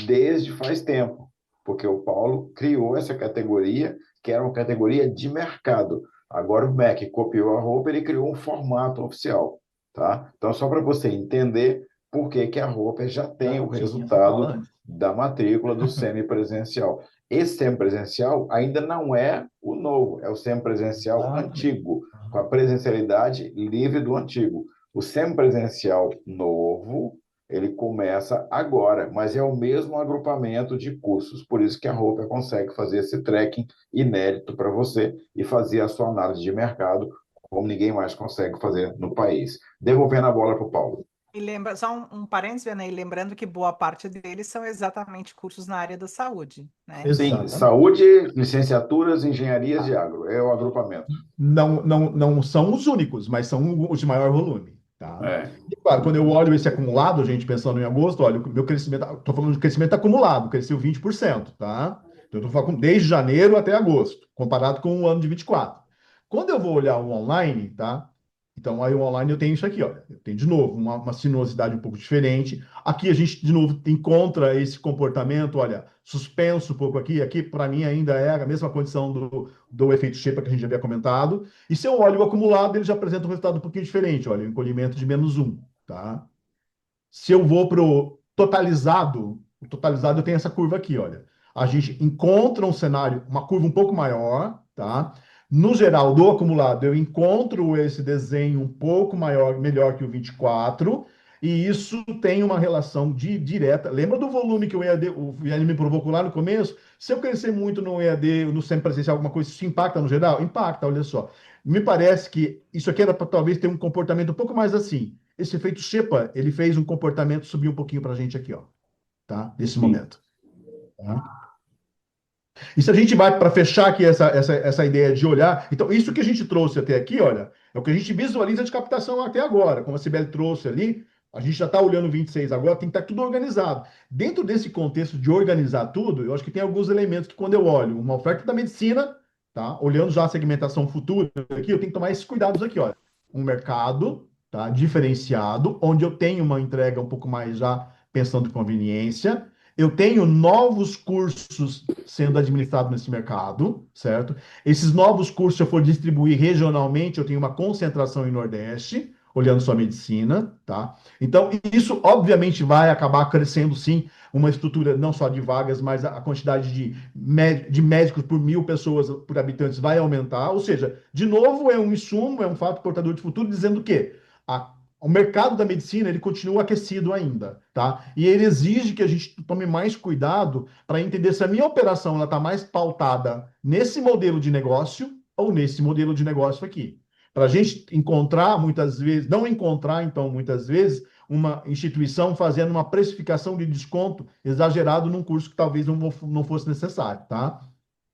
desde faz tempo, porque o Paulo criou essa categoria, que era uma categoria de mercado. Agora o MEC copiou a Roper e criou um formato oficial. Tá? Então, só para você entender por que, que a Roper já tem o
Tinha essa fala
resultado
antes.
da matrícula do semipresencial. Esse semipresencial ainda não é o novo, é o semipresencial
Exatamente.
antigo, com a presencialidade livre do antigo. O semipresencial novo ele começa agora, mas é o mesmo agrupamento de cursos. Por isso que a Roper consegue fazer esse tracking inédito para você e fazer a sua análise de mercado como ninguém mais consegue fazer no país. Devolvendo a bola para o Paulo.
E lembra, só um parênteses, né? E lembrando que boa parte deles são exatamente cursos na área da saúde, né?
Sim,
Exatamente.
saúde, licenciaturas, engenharias e agro. É o agrupamento.
Não são os únicos, mas são os de maior volume, tá?
É.
E, claro, quando eu olho esse acumulado, gente, pensando em agosto, olha, o meu crescimento, estou falando de crescimento acumulado, cresceu 20%, tá? Então, eu estou falando desde janeiro até agosto, comparado com o ano de 24. Quando eu vou olhar o online, tá? Então, aí o online eu tenho isso aqui, olha. Eu tenho, de novo, uma sinuosidade um pouco diferente. Aqui a gente, de novo, encontra esse comportamento, olha, suspenso um pouco aqui. Aqui, para mim, ainda é a mesma condição do efeito Shepa que a gente já havia comentado. E se eu olho o acumulado, ele já apresenta um resultado um pouquinho diferente, olha, o encolhimento de -1, tá? Se eu vou para o totalizado eu tenho essa curva aqui, olha. A gente encontra um cenário, uma curva um pouco maior, tá? No geral, do acumulado, eu encontro esse desenho um pouco maior, melhor que o 24, e isso tem uma relação direta. Lembra do volume que o EAD, o Vianney me provocou lá no começo? Se eu crescer muito no EAD, no semipresencial, alguma coisa, isso impacta no geral? Impacta, olha só. Me parece que isso aqui era para talvez ter um comportamento um pouco mais assim. Esse efeito Shepa, ele fez um comportamento subir um pouquinho para a gente aqui, ó, tá? Nesse
Sim.
momento. Tá? E se a gente vai para fechar aqui essa ideia de olhar, então isso que a gente trouxe até aqui, olha, é o que a gente visualiza de captação até agora, como a Sibeli trouxe ali, A gente já está olhando 26 agora, tem que estar tudo organizado. Dentro desse contexto de organizar tudo, eu acho que tem alguns elementos que quando eu olho uma oferta da medicina, tá? Olhando já a segmentação futura aqui, eu tenho que tomar esses cuidados aqui, olha. Um mercado, tá? Diferenciado, onde eu tenho uma entrega um pouco mais já pensando em conveniência. Eu tenho novos cursos sendo administrados nesse mercado, certo? Esses novos cursos, se eu for distribuir regionalmente, eu tenho uma concentração em Nordeste, olhando só a medicina, tá? Então, isso obviamente vai acabar crescendo, sim, uma estrutura não só de vagas, mas a quantidade de médicos por 1.000 pessoas por habitantes vai aumentar. Ou seja, de novo, é um insumo, é um fato portador de futuro, dizendo que o mercado da medicina ele continua aquecido ainda, tá? E ele exige que a gente tome mais cuidado para entender se a minha operação ela está mais pautada nesse modelo de negócio ou nesse modelo de negócio aqui. Para a gente encontrar, muitas vezes, não encontrar, então, muitas vezes, uma instituição fazendo uma precificação de desconto exagerado num curso que talvez não fosse necessário, tá?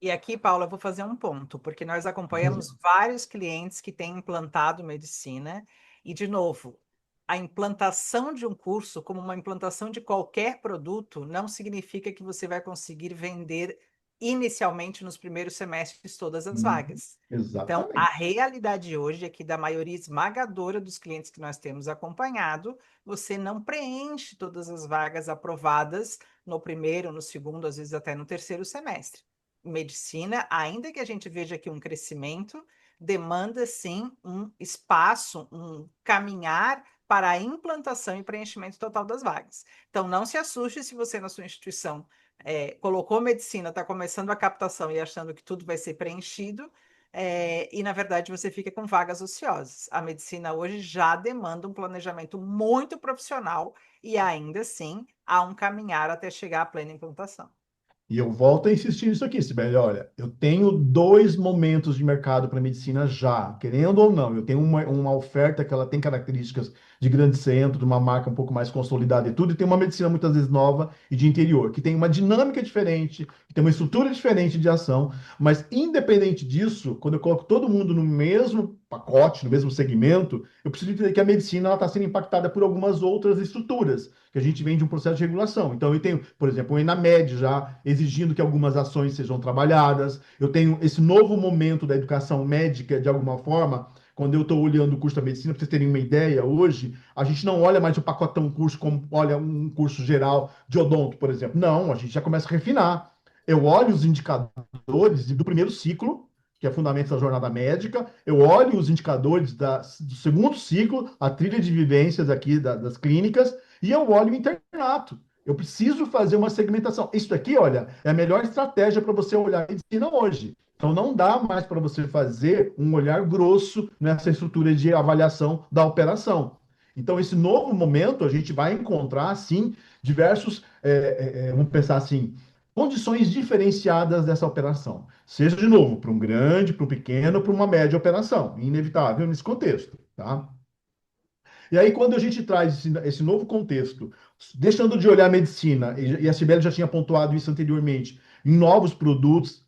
E aqui, Paula, eu vou fazer um ponto, porque nós acompanhamos vários clientes que têm implantado medicina, e, de novo, a implantação de um curso, como uma implantação de qualquer produto, não significa que você vai conseguir vender inicialmente nos primeiros semestres todas as vagas. Então, a
Exatamente.
realidade hoje é que, da maioria esmagadora dos clientes que nós temos acompanhado, você não preenche todas as vagas aprovadas no primeiro, no segundo, às vezes até no terceiro semestre. Medicina, ainda que a gente veja aqui um crescimento, demanda sim um espaço, um caminhar para a implantação e preenchimento total das vagas. Então, não se assuste se você na sua instituição colocou medicina, está começando a captação e achando que tudo vai ser preenchido, e na verdade você fica com vagas ociosas. A medicina hoje já demanda um planejamento muito profissional e ainda assim há um caminhar até chegar à plena implantação.
E eu volto a insistir nisso aqui, Sibeli. Olha, eu tenho dois momentos de mercado para medicina já, querendo ou não. Eu tenho uma oferta que ela tem características de grande centro, de uma marca um pouco mais consolidada e tudo, e tem uma medicina muitas vezes nova e de interior, que tem uma dinâmica diferente, que tem uma estrutura diferente de ação, mas independente disso, quando eu coloco todo mundo no mesmo pacote, no mesmo segmento, eu preciso entender que a medicina está sendo impactada por algumas outras estruturas que a gente vem de um processo de regulação. Então, eu tenho, por exemplo, o ENAMED já exigindo que algumas ações sejam trabalhadas. Eu tenho esse novo momento da educação médica, de alguma forma, quando eu estou olhando o curso da medicina, para vocês terem uma ideia, hoje, a gente não olha mais o pacotão curso como olha um curso geral de odonto, por exemplo. Não, a gente já começa a refinar. Eu olho os indicadores do primeiro ciclo, que é fundamento da jornada médica, eu olho os indicadores do segundo ciclo, a trilha de vivências aqui das clínicas, e eu olho o internato. Eu preciso fazer uma segmentação. Isso daqui, olha, é a melhor estratégia para você olhar a medicina hoje. Então, não dá mais para você fazer um olhar grosso nessa estrutura de avaliação da operação. Então, esse novo momento, a gente vai encontrar, sim, diversos, vamos pensar assim, condições diferenciadas dessa operação. Seja, de novo, para um grande, para um pequeno, para uma média operação. Inevitável nesse contexto, tá? E aí, quando a gente traz esse novo contexto, deixando de olhar a medicina, e a Cibele já tinha pontuado isso anteriormente, em novos produtos,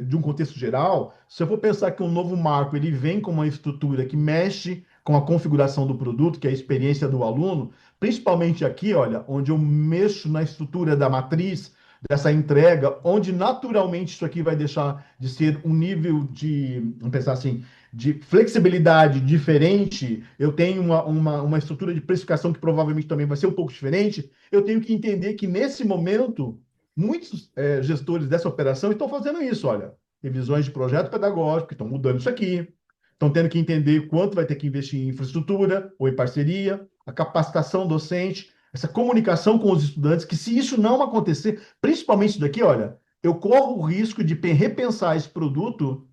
de um contexto geral, se eu for pensar que um novo marco ele vem com uma estrutura que mexe com a configuração do produto, que é a experiência do aluno, principalmente aqui, olha, onde eu mexo na estrutura da matriz, dessa entrega, onde naturalmente isso aqui vai deixar de ser um nível de, vamos pensar assim, de flexibilidade diferente, eu tenho uma estrutura de precificação que provavelmente também vai ser um pouco diferente, eu tenho que entender que nesse momento, muitos gestores dessa operação estão fazendo isso, olha, revisões de projeto pedagógico, estão mudando isso aqui, estão tendo que entender quanto vai ter que investir em infraestrutura ou em parceria, a capacitação docente, essa comunicação com os estudantes, que se isso não acontecer, principalmente isso daqui, olha, eu corro o risco de repensar esse produto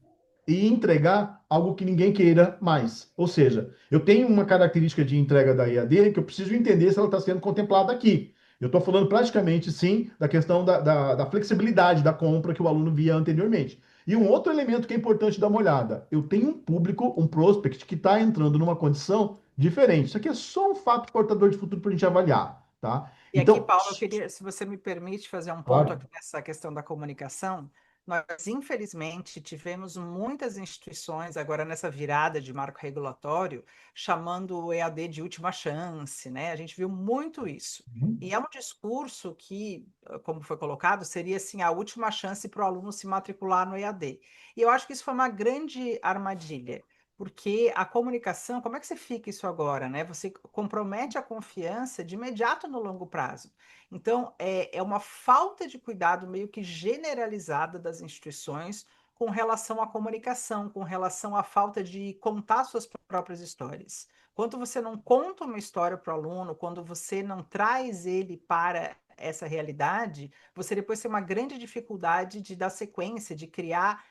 e entregar algo que ninguém queira mais. Ou seja, eu tenho uma característica de entrega da EAD que eu preciso entender se ela está sendo contemplada aqui. Eu estou falando praticamente, sim, da questão da flexibilidade da compra que o aluno via anteriormente. E um outro elemento que é importante dar uma olhada: eu tenho um público, um prospect, que está entrando numa condição diferente. Isso aqui é só um fato portador de futuro para a gente avaliar, tá?
E aqui,
Então,
Paulo, eu queria, se você me permite, fazer um ponto
claro,
aqui nessa questão da comunicação. Nós, infelizmente, tivemos muitas instituições, agora nessa virada de marco regulatório, chamando o EAD de última chance, né? A gente viu muito isso.
Uhum.
E é um discurso que, como foi colocado, seria assim a última chance para o aluno se matricular no EAD. E eu acho que isso foi uma grande armadilha, porque a comunicação, como é que você fica isso agora, né? Você compromete a confiança de imediato no longo prazo. Então, é uma falta de cuidado meio que generalizada das instituições com relação à comunicação, com relação à falta de contar suas próprias histórias. Quando você não conta uma história para o aluno, quando você não traz ele para essa realidade, você depois tem uma grande dificuldade de dar sequência, de criar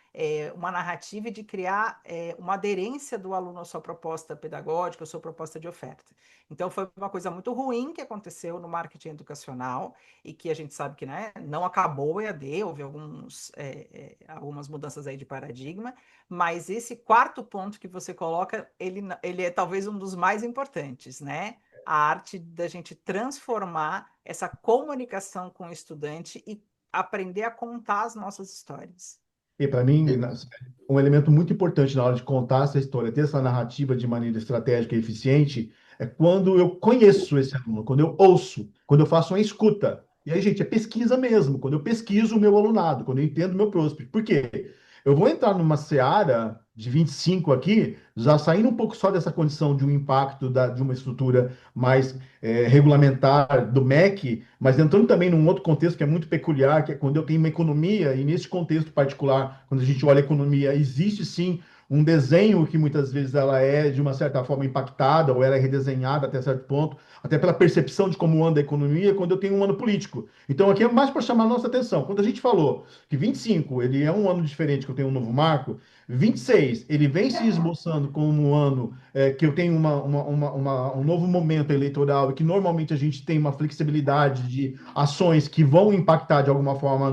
uma narrativa e de criar uma aderência do aluno à sua proposta pedagógica, à sua proposta de oferta. Então, foi uma coisa muito ruim que aconteceu no marketing educacional e que a gente sabe que, né, não acabou o EAD, houve algumas mudanças aí de paradigma, mas esse quarto ponto que você coloca, ele é talvez um dos mais importantes, né? A arte da gente transformar essa comunicação com o estudante e aprender a contar as nossas histórias.
E para mim, um elemento muito importante na hora de contar essa história, ter essa narrativa de maneira estratégica e eficiente, é quando eu conheço esse aluno, quando eu ouço, quando eu faço uma escuta. E aí, gente, é pesquisa mesmo, quando eu pesquiso o meu alunado, quando eu entendo o meu prospect. Por quê? Eu vou entrar numa seara de 25 aqui, já saindo um pouco só dessa condição de um impacto de uma estrutura mais regulamentar do MEC, mas entrando também num outro contexto que é muito peculiar, que é quando eu tenho uma economia, e nesse contexto particular, quando a gente olha a economia, existe sim um desenho que muitas vezes ela é de uma certa forma impactada, ou ela é redesenhada até certo ponto, até pela percepção de como anda a economia, quando eu tenho um ano político. Então aqui é mais para chamar a nossa atenção. Quando a gente falou que 25 ele é um ano diferente, que eu tenho um novo marco, 26 ele vem se esboçando como um ano que eu tenho um novo momento eleitoral e que normalmente a gente tem uma flexibilidade de ações que vão impactar de alguma forma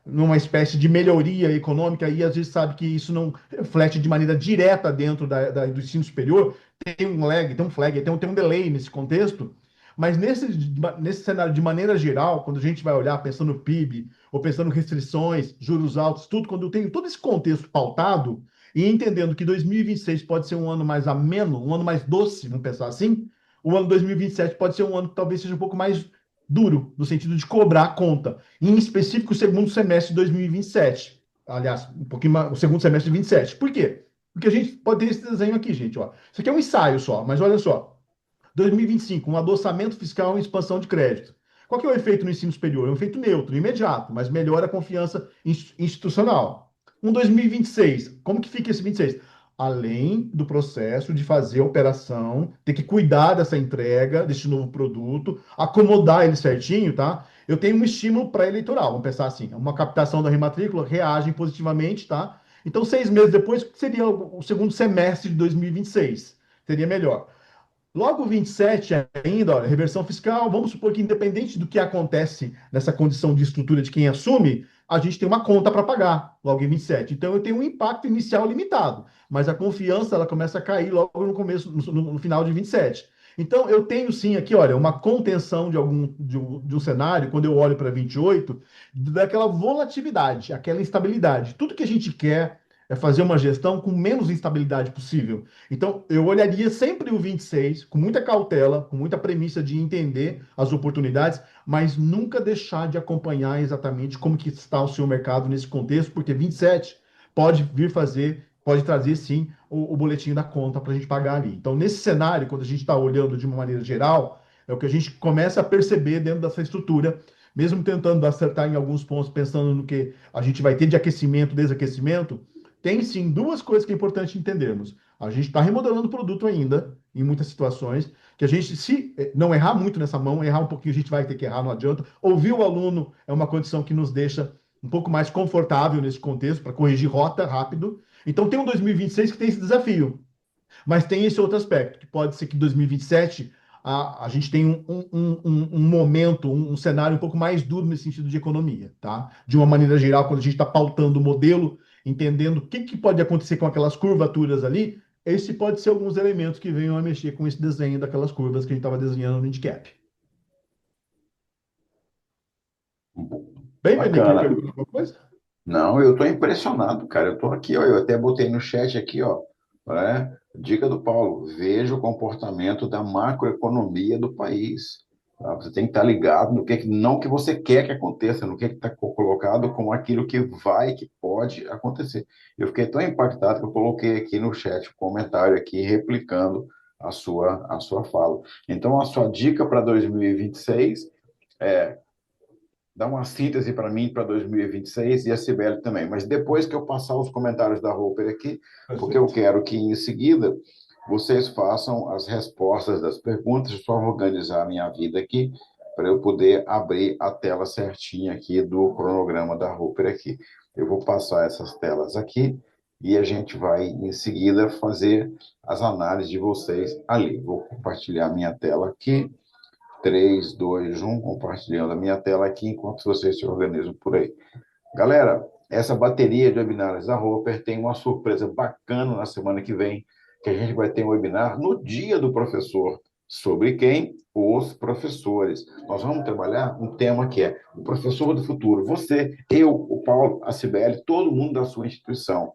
numa espécie de melhoria econômica, e às vezes sabe que isso não reflete de maneira direta dentro do ensino superior, tem um lag, tem um flag, tem um delay nesse contexto, mas nesse cenário, de maneira geral, quando a gente vai olhar pensando no PIB, ou pensando em restrições, juros altos, tudo, quando eu tenho todo esse contexto pautado, e entendendo que 2026 pode ser um ano mais ameno, um ano mais doce, vamos pensar assim, o ano 2027 pode ser um ano que talvez seja um pouco mais duro, no sentido de cobrar a conta. Em específico, o segundo semestre de 2027. Aliás, um pouquinho mais, o segundo semestre de 27. Por quê? Porque a gente pode ter esse desenho aqui, gente. Ó. Isso aqui é um ensaio só, mas olha só. 2025, um adoçamento fiscal e expansão de crédito. Qual que é o efeito no ensino superior? É um efeito neutro, imediato, mas melhora a confiança institucional. Um 2026, como que fica esse 26? Além do processo de fazer a operação, ter que cuidar dessa entrega, desse novo produto, acomodar ele certinho, tá? Eu tenho um estímulo pré-eleitoral, vamos pensar assim, uma captação da rematrícula reage positivamente, tá? Então, 6 meses depois, seria o segundo semestre de 2026, seria melhor. Logo 27 ainda, olha, reversão fiscal, vamos supor que independente do que acontece nessa condição de estrutura de quem assume, a gente tem uma conta para pagar logo em 27. Então eu tenho um impacto inicial limitado, mas a confiança ela começa a cair logo no começo, no final de 27. Então eu tenho sim aqui, olha, uma contenção de um cenário, quando eu olho para 28, daquela volatilidade, aquela instabilidade. Tudo que a gente quer é fazer uma gestão com menos instabilidade possível. Então, eu olharia sempre o 26 com muita cautela, com muita premissa de entender as oportunidades, mas nunca deixar de acompanhar exatamente como que está o seu mercado nesse contexto, porque 27 pode vir fazer, pode trazer sim o boletim da conta para a gente pagar ali. Então, nesse cenário, quando a gente está olhando de uma maneira geral, é o que a gente começa a perceber dentro dessa estrutura, mesmo tentando acertar em alguns pontos, pensando no que a gente vai ter de aquecimento, desaquecimento, tem sim duas coisas que é importante entendermos. A gente está remodelando o produto ainda, em muitas situações, que a gente, se não errar muito nessa mão, errar um pouquinho, a gente vai ter que errar, não adianta. Ouvir o aluno é uma condição que nos deixa um pouco mais confortável nesse contexto, para corrigir rota rápido. Então, tem um 2026 que tem esse desafio, mas tem esse outro aspecto, que pode ser que em 2027 a gente tem um momento, um cenário um pouco mais duro nesse sentido de economia, tá? De uma maneira geral, quando a gente está pautando o modelo, entendendo o que pode acontecer com aquelas curvaturas ali, esse pode ser alguns elementos que venham a mexer com esse desenho daquelas curvas que a gente estava desenhando no handicap. Bem, Benê, quer
Bacana.
perguntar alguma coisa?
Não, eu estou impressionado, cara. Eu estou aqui, ó, eu até botei no chat aqui, ó, dica do Paulo, veja o comportamento da macroeconomia do país. Tá? Você tem que estar ligado no não que você quer que aconteça, no que está colocado como aquilo que vai, que pode acontecer. Eu fiquei tão impactado que eu coloquei aqui no chat um comentário aqui replicando a sua fala. Então, a sua dica para 2026 é dá uma síntese para mim para 2026 e a Cibele também. Mas depois que eu passar os comentários da Roper aqui, porque eu
Perfeito.
quero que em seguida vocês façam as respostas das perguntas, só organizar a minha vida aqui para eu poder abrir a tela certinha aqui do cronograma da Roper aqui. Eu vou passar essas telas aqui e a gente vai em seguida fazer as análises de vocês ali. Vou compartilhar minha tela aqui. 3, 2, 1, compartilhando a minha tela aqui enquanto vocês se organizam por aí. Galera, essa bateria de webinários da Roper tem uma surpresa bacana na semana que vem, que a gente vai ter um webinar no Dia do Professor. Sobre quem? Os professores. Nós vamos trabalhar um tema que é o professor do futuro. Você, eu, o Paulo, a Cibele, todo mundo da sua instituição.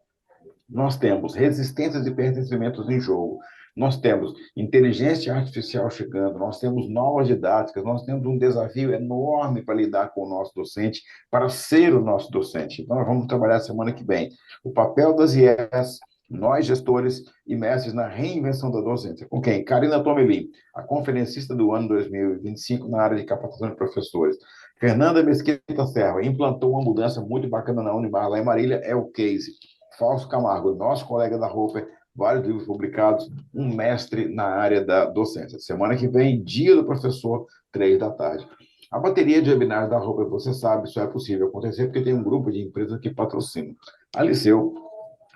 Nós temos resistências e pertencimentos em jogo. Nós temos inteligência artificial chegando, nós temos novas didáticas, nós temos um desafio enorme para lidar com o nosso docente, para ser o nosso docente. Então, nós vamos trabalhar semana que vem o papel das IES, nós gestores e mestres na reinvenção da docência. Com quem? Karina Tomeli, a conferencista do ano 2025 na área de capacitação de professores. Fernanda Mesquita Serra implantou uma mudança muito bacana na Unimar, lá em Marília, é o case. Fausto Camargo, nosso colega da Roper, vários livros publicados, um mestre na área da docência. Semana que vem, dia do professor, 3 da tarde. A bateria de webinars da Roper, você sabe, só é possível acontecer porque tem um grupo de empresas que patrocinam. A Liceu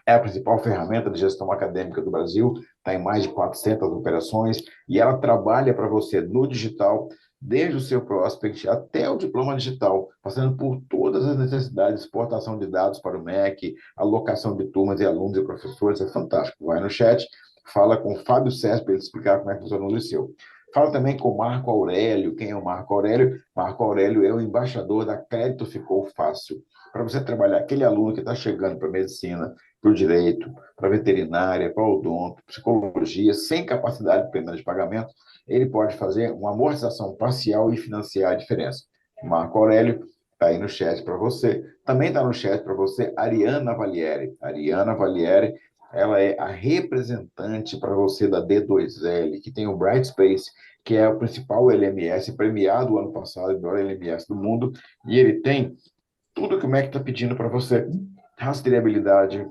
é a principal ferramenta de gestão acadêmica do Brasil, está em mais de 400 operações, e ela trabalha para você no digital, desde o seu prospect até o diploma digital, passando por todas as necessidades de exportação de dados para o MEC, alocação de turmas e alunos e professores, é fantástico. Vai no chat, fala com o Fábio César para ele explicar como é que funciona no Liceu. Fala também com o Marco Aurélio. Quem é o Marco Aurélio? Marco Aurélio é o embaixador da Crédito Ficou Fácil. Para você trabalhar aquele aluno que está chegando para a medicina, para o direito, para a veterinária, para o odonto, psicologia, sem capacidade de pena de pagamento, ele pode fazer uma amortização parcial e financiar a diferença. Marco Aurélio está aí no chat para você. Também está no chat para você Ariana Valieri. Ariana Valieri, ela é a representante para você da D2L, que tem o Brightspace, que é o principal LMS premiado o ano passado, o melhor LMS do mundo, e ele tem tudo que o MEC está pedindo para você. Rastreabilidade,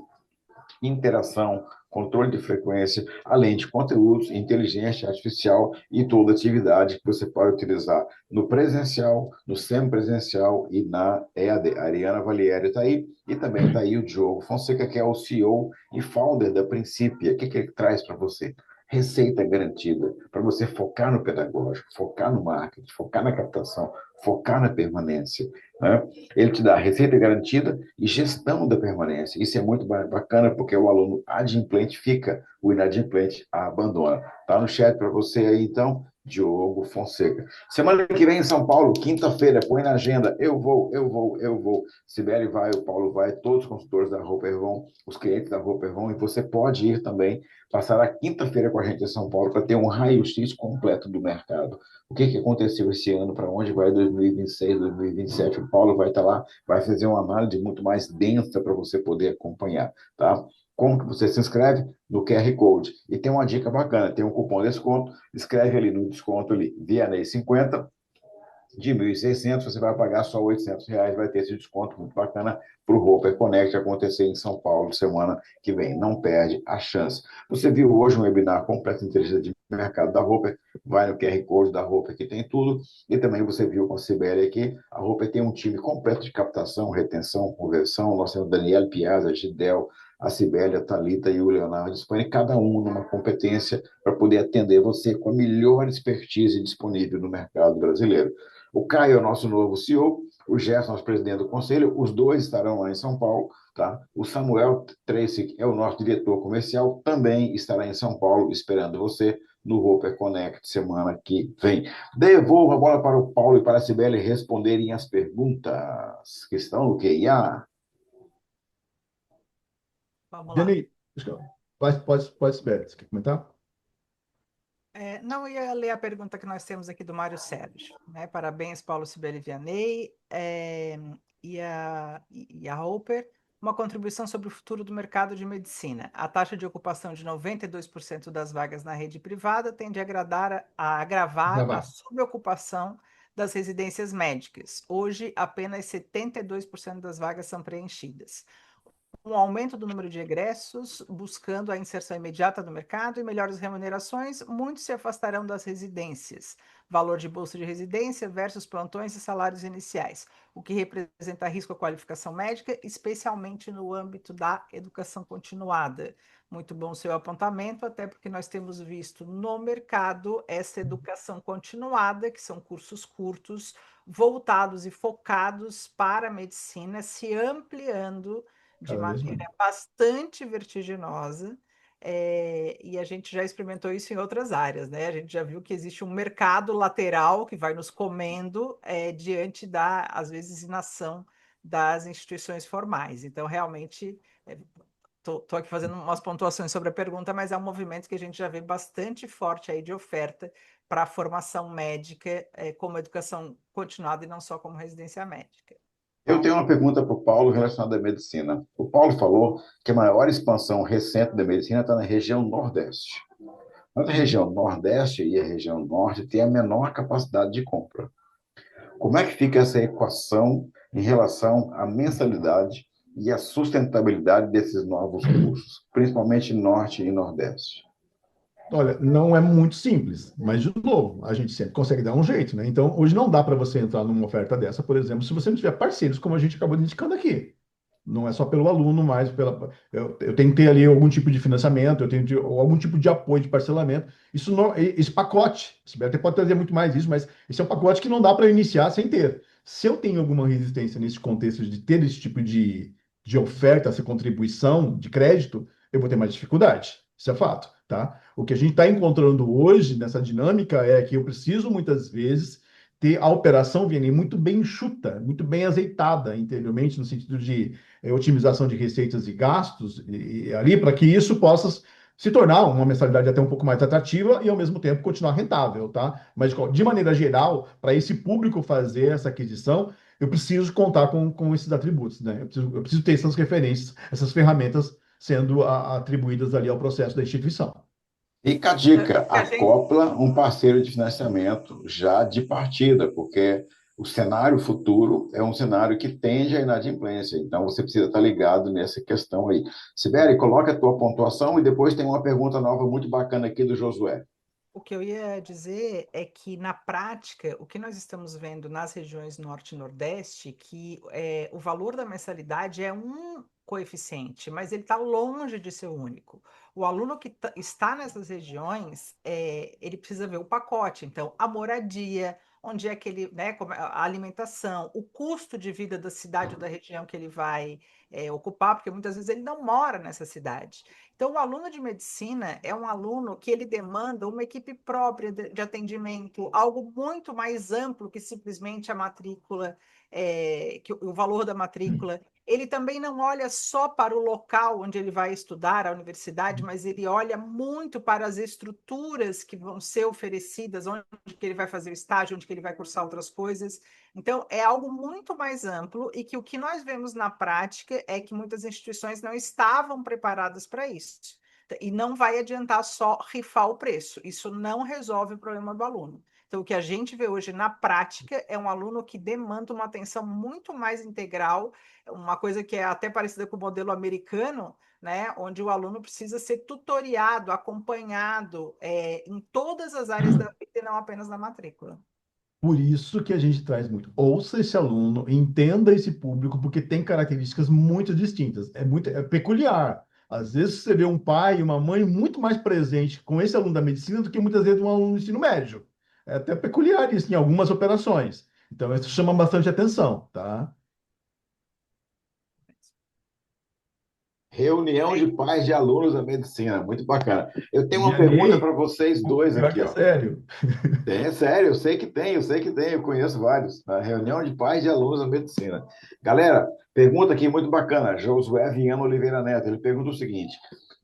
interação, controle de frequência, além de conteúdos, inteligência artificial e toda atividade que você pode utilizar no presencial, no semipresencial e na EAD. A Ariana Valieri está aí e também está aí o Diogo Fonseca, que é o CEO e founder da Princípia. O que ele traz para você? Receita garantida para você focar no pedagógico, focar no marketing, focar na captação, focar na permanência. Né? Ele te dá receita garantida e gestão da permanência. Isso é muito bacana, porque o aluno adimplente fica, o inadimplente abandona. Está no chat para você aí, então, Diogo Fonseca. Semana que vem em São Paulo, quinta-feira, põe na agenda. Eu vou, eu vou, eu vou. Sibeli vai, o Paulo vai, todos os consultores da Roper vão, os clientes da Roper vão, e você pode ir também, passar a quinta-feira com a gente em São Paulo para ter um raio-x completo do mercado. O que aconteceu esse ano, para onde vai 2026, 2027. O Paulo vai estar lá, vai fazer uma análise muito mais densa para você poder acompanhar, tá? Como que você se inscreve? No QR Code. E tem uma dica bacana, tem um cupom de desconto, escreve ali no desconto ali, VNEI50, de 1.600, você vai pagar só R$ 800, vai ter esse desconto muito bacana para o Roper Connect acontecer em São Paulo semana que vem. Não perde a chance. Você viu hoje um webinar completo de inteligência de mercado da Roper, vai no QR Code da Roper que tem tudo, e também você viu com a Sibeli aqui, a Roper tem um time completo de captação, retenção, conversão, nós temos o Daniel Piazza, Gidel, a Sibeli, a Thalita e o Leonardo Spani, cada um numa competência para poder atender você com a melhor expertise disponível no mercado brasileiro. O Caio é o nosso novo CEO, o Gerson, nosso presidente do conselho, os dois estarão lá em São Paulo, tá? O Samuel Tracy é o nosso diretor comercial, também estará em São Paulo, esperando você no Roper Connect semana que vem. Devolvo a bola para o Paulo e para a Sibeli responderem as perguntas que estão no QIA.
Vamos lá.
Denise, pode, Sibeli, você quer comentar?
Não, eu ia ler a pergunta que nós temos aqui do Mário Sérgio, né? Parabéns, Paulo Sibeli Vianney, e a Hopper. Uma contribuição sobre o futuro do mercado de medicina. A taxa de ocupação de 92% das vagas na rede privada tende a agravar a
Gravar.
subocupação das residências médicas. Hoje, apenas 72% das vagas são preenchidas. Um aumento do número de egressos, buscando a inserção imediata no mercado e melhores remunerações, muitos se afastarão das residências. Valor de bolsa de residência versus plantões e salários iniciais, o que representa risco à qualificação médica, especialmente no âmbito da educação continuada. Muito bom o seu apontamento, até porque nós temos visto no mercado essa educação continuada, que são cursos curtos, voltados e focados para a medicina, se ampliando de
Cada vez mais.
maneira bastante vertiginosa, e a gente já experimentou isso em outras áreas, né? A gente já viu que existe um mercado lateral que vai nos comendo, diante da, às vezes, inação das instituições formais. Então, realmente, estou aqui fazendo umas pontuações sobre a pergunta, mas é um movimento que a gente já vê bastante forte aí de oferta para a formação médica, como educação continuada e não só como residência médica.
Eu tenho uma pergunta para o Paulo relacionada à medicina. O Paulo falou que a maior expansão recente da medicina está na região Nordeste. Mas a região Nordeste e a região Norte têm a menor capacidade de compra. Como é que fica essa equação em relação à mensalidade e à sustentabilidade desses novos cursos, principalmente Norte e Nordeste?
Olha, não é muito simples, mas, de novo, a gente sempre consegue dar um jeito, né? Então, hoje não dá para você entrar numa oferta dessa, por exemplo, se você não tiver parceiros, como a gente acabou de indicando aqui. Não é só pelo aluno, mas pela. Eu tenho que ter ali algum tipo de financiamento, eu tenho ou algum tipo de apoio de parcelamento. Isso não, esse pacote, você até pode trazer muito mais isso, mas esse é um pacote que não dá para iniciar sem ter. Se eu tenho alguma resistência nesse contexto de ter esse tipo de oferta, essa contribuição de crédito, eu vou ter mais dificuldade. Isso é fato, tá? O que a gente está encontrando hoje nessa dinâmica é que eu preciso muitas vezes ter a operação, Vianney, muito bem enxuta, muito bem azeitada interiormente, no sentido de otimização de receitas e gastos, e ali para que isso possa se tornar uma mensalidade até um pouco mais atrativa e, ao mesmo tempo, continuar rentável, tá? Mas, de maneira geral, para esse público fazer essa aquisição, eu preciso contar com esses atributos, né? Eu preciso ter essas referências, essas ferramentas sendo atribuídas ali ao processo da instituição.
Fica a dica,
Que a gente
acopla um parceiro de financiamento já de partida, porque o cenário futuro é um cenário que tende à inadimplência, então você precisa estar ligado nessa questão aí. Sibeli, coloca a tua pontuação e depois tem uma pergunta nova muito bacana aqui do Josué.
O que eu ia dizer é que, na prática, o que nós estamos vendo nas regiões Norte e Nordeste, que o valor da mensalidade é um coeficiente, mas ele está longe de ser o único. O aluno que está nessas regiões, ele precisa ver o pacote. Então, a moradia, onde é que ele, né, a alimentação, o custo de vida da cidade ou da região que ele vai ocupar, porque muitas vezes ele não mora nessa cidade. Então, o aluno de medicina é um aluno que ele demanda uma equipe própria de atendimento, algo muito mais amplo que simplesmente a matrícula, que o valor da matrícula. Ele também não olha só para o local onde ele vai estudar, a universidade, mas ele olha muito para as estruturas que vão ser oferecidas, onde que ele vai fazer o estágio, onde que ele vai cursar outras coisas. Então, é algo muito mais amplo e que o que nós vemos na prática é que muitas instituições não estavam preparadas para isso. E não vai adiantar só rifar o preço. Isso não resolve o problema do aluno. Então, o que a gente vê hoje na prática é um aluno que demanda uma atenção muito mais integral, uma coisa que é até parecida com o modelo americano, né, onde o aluno precisa ser tutoriado, acompanhado, em todas as áreas da vida e não apenas na matrícula.
Por isso que a gente traz muito. Ouça esse aluno, entenda esse público, porque tem características muito distintas. É peculiar. Às vezes você vê um pai e uma mãe muito mais presente com esse aluno da medicina do que muitas vezes um aluno do ensino médio. É até peculiar isso em algumas operações. Então, isso chama bastante atenção, tá?
Reunião de pais de alunos da medicina, muito bacana. Eu tenho uma pergunta
GLA,
para vocês dois
pior
aqui,
que é
ó.
sério.
É sério, eu sei que tem, eu sei que tem, eu conheço vários. A reunião de pais de alunos da medicina. Galera, pergunta aqui muito bacana. Josué Viana Oliveira Neto, ele pergunta o seguinte: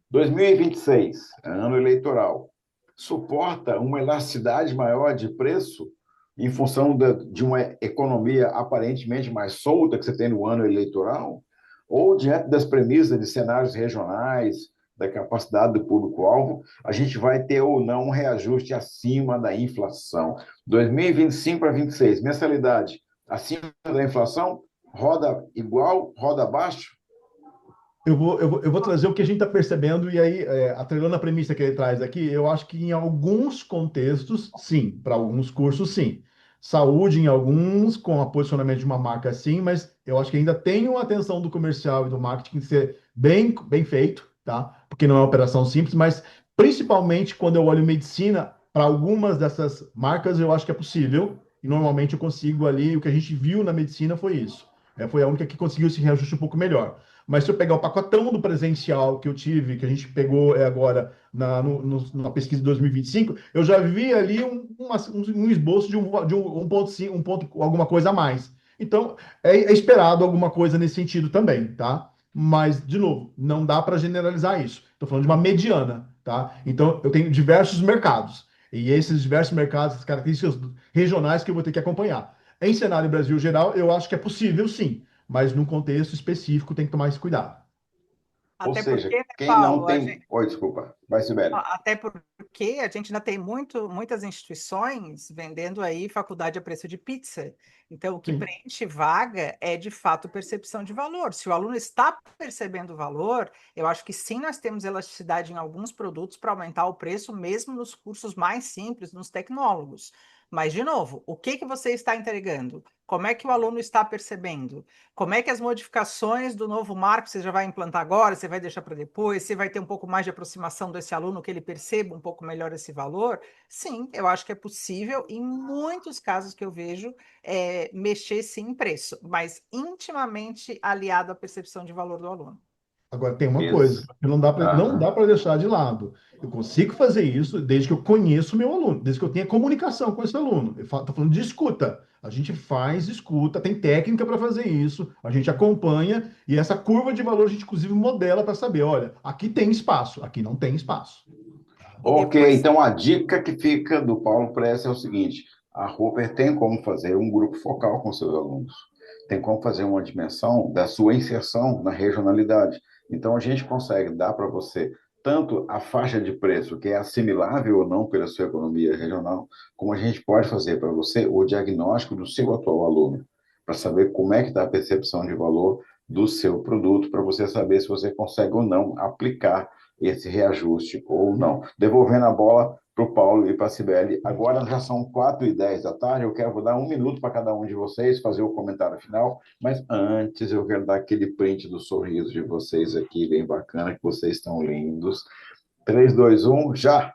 2026, ano eleitoral, suporta uma elasticidade maior de preço em função de uma economia aparentemente mais solta que você tem no ano eleitoral? Ou diante das premissas de cenários regionais, da capacidade do público-alvo, a gente vai ter ou não um reajuste acima da inflação? 2025 para 26, mensalidade acima da inflação? Roda igual? Roda abaixo?
Eu vou trazer o que a gente está percebendo, e aí, atrelando a premissa que ele traz aqui, eu acho que em alguns contextos, sim, para alguns cursos, sim. Saúde em alguns, com o posicionamento de uma marca, sim, mas eu acho que ainda tem uma atenção do comercial e do marketing que ser bem feito, tá? Porque não é uma operação simples, mas principalmente quando eu olho medicina, para algumas dessas marcas, eu acho que é possível, e normalmente eu consigo ali, o que a gente viu na medicina foi isso. Foi a única que conseguiu esse reajuste um pouco melhor. Mas se eu pegar o pacotão do presencial que eu tive, que a gente pegou agora na pesquisa de 2025, eu já vi ali um esboço de 1,5, alguma coisa a mais. Então, é esperado alguma coisa nesse sentido também, tá? Mas, de novo, não dá para generalizar isso. Estou falando de uma mediana, tá? Então, eu tenho diversos mercados. E esses diversos mercados, as características regionais que eu vou ter que acompanhar. Em cenário Brasil geral, eu acho que é possível, sim, mas num contexto específico tem que tomar esse cuidado.
Ou
Até porque,
seja,
né,
quem não
Paulo,
tem. Oi, desculpa. Vai, Sibeli.
até porque a gente ainda tem muitas instituições vendendo aí faculdade a preço de pizza. Então, o que
Sim.
preenche vaga é, de fato, percepção de valor. Se o aluno está percebendo valor, eu acho que sim, nós temos elasticidade em alguns produtos para aumentar o preço, mesmo nos cursos mais simples, nos tecnólogos. Mas, de novo, o que que você está entregando? Como é que o aluno está percebendo? Como é que as modificações do novo marco você já vai implantar agora, você vai deixar para depois, você vai ter um pouco mais de aproximação desse aluno, que ele perceba um pouco melhor esse valor? Sim, eu acho que é possível, em muitos casos que eu vejo, mexer sim em preço, mas intimamente aliado à percepção de valor do aluno.
Agora tem uma coisa,
Ex
que não dá
Aham.
para deixar de lado. Eu consigo fazer isso desde que eu conheço o meu aluno, desde que eu tenha comunicação com esse aluno. Eu estou falando de escuta. A gente faz escuta, tem técnica para fazer isso, a gente acompanha, e essa curva de valor a gente, inclusive, modela para saber, olha, aqui tem espaço, aqui não tem espaço.
E
Ok,
depois,
então a dica que fica do Paulo Press é o seguinte: a Roper tem como fazer um grupo focal com seus alunos, tem como fazer uma dimensão da sua inserção na regionalidade. Então a gente consegue dar para você tanto a faixa de preço, que é assimilável ou não pela sua economia regional, como a gente pode fazer para você o diagnóstico do seu atual aluno, para saber como é que está a percepção de valor do seu produto, para você saber se você consegue ou não aplicar esse reajuste ou não. Devolvendo a bola para o Paulo e para a Cibele. Agora já são 4h10 da tarde. Eu quero dar 1 minuto para cada um de vocês fazer o comentário final. Mas antes, eu quero dar aquele print do sorriso de vocês aqui, bem bacana, que vocês estão lindos. 3, 2, 1, já!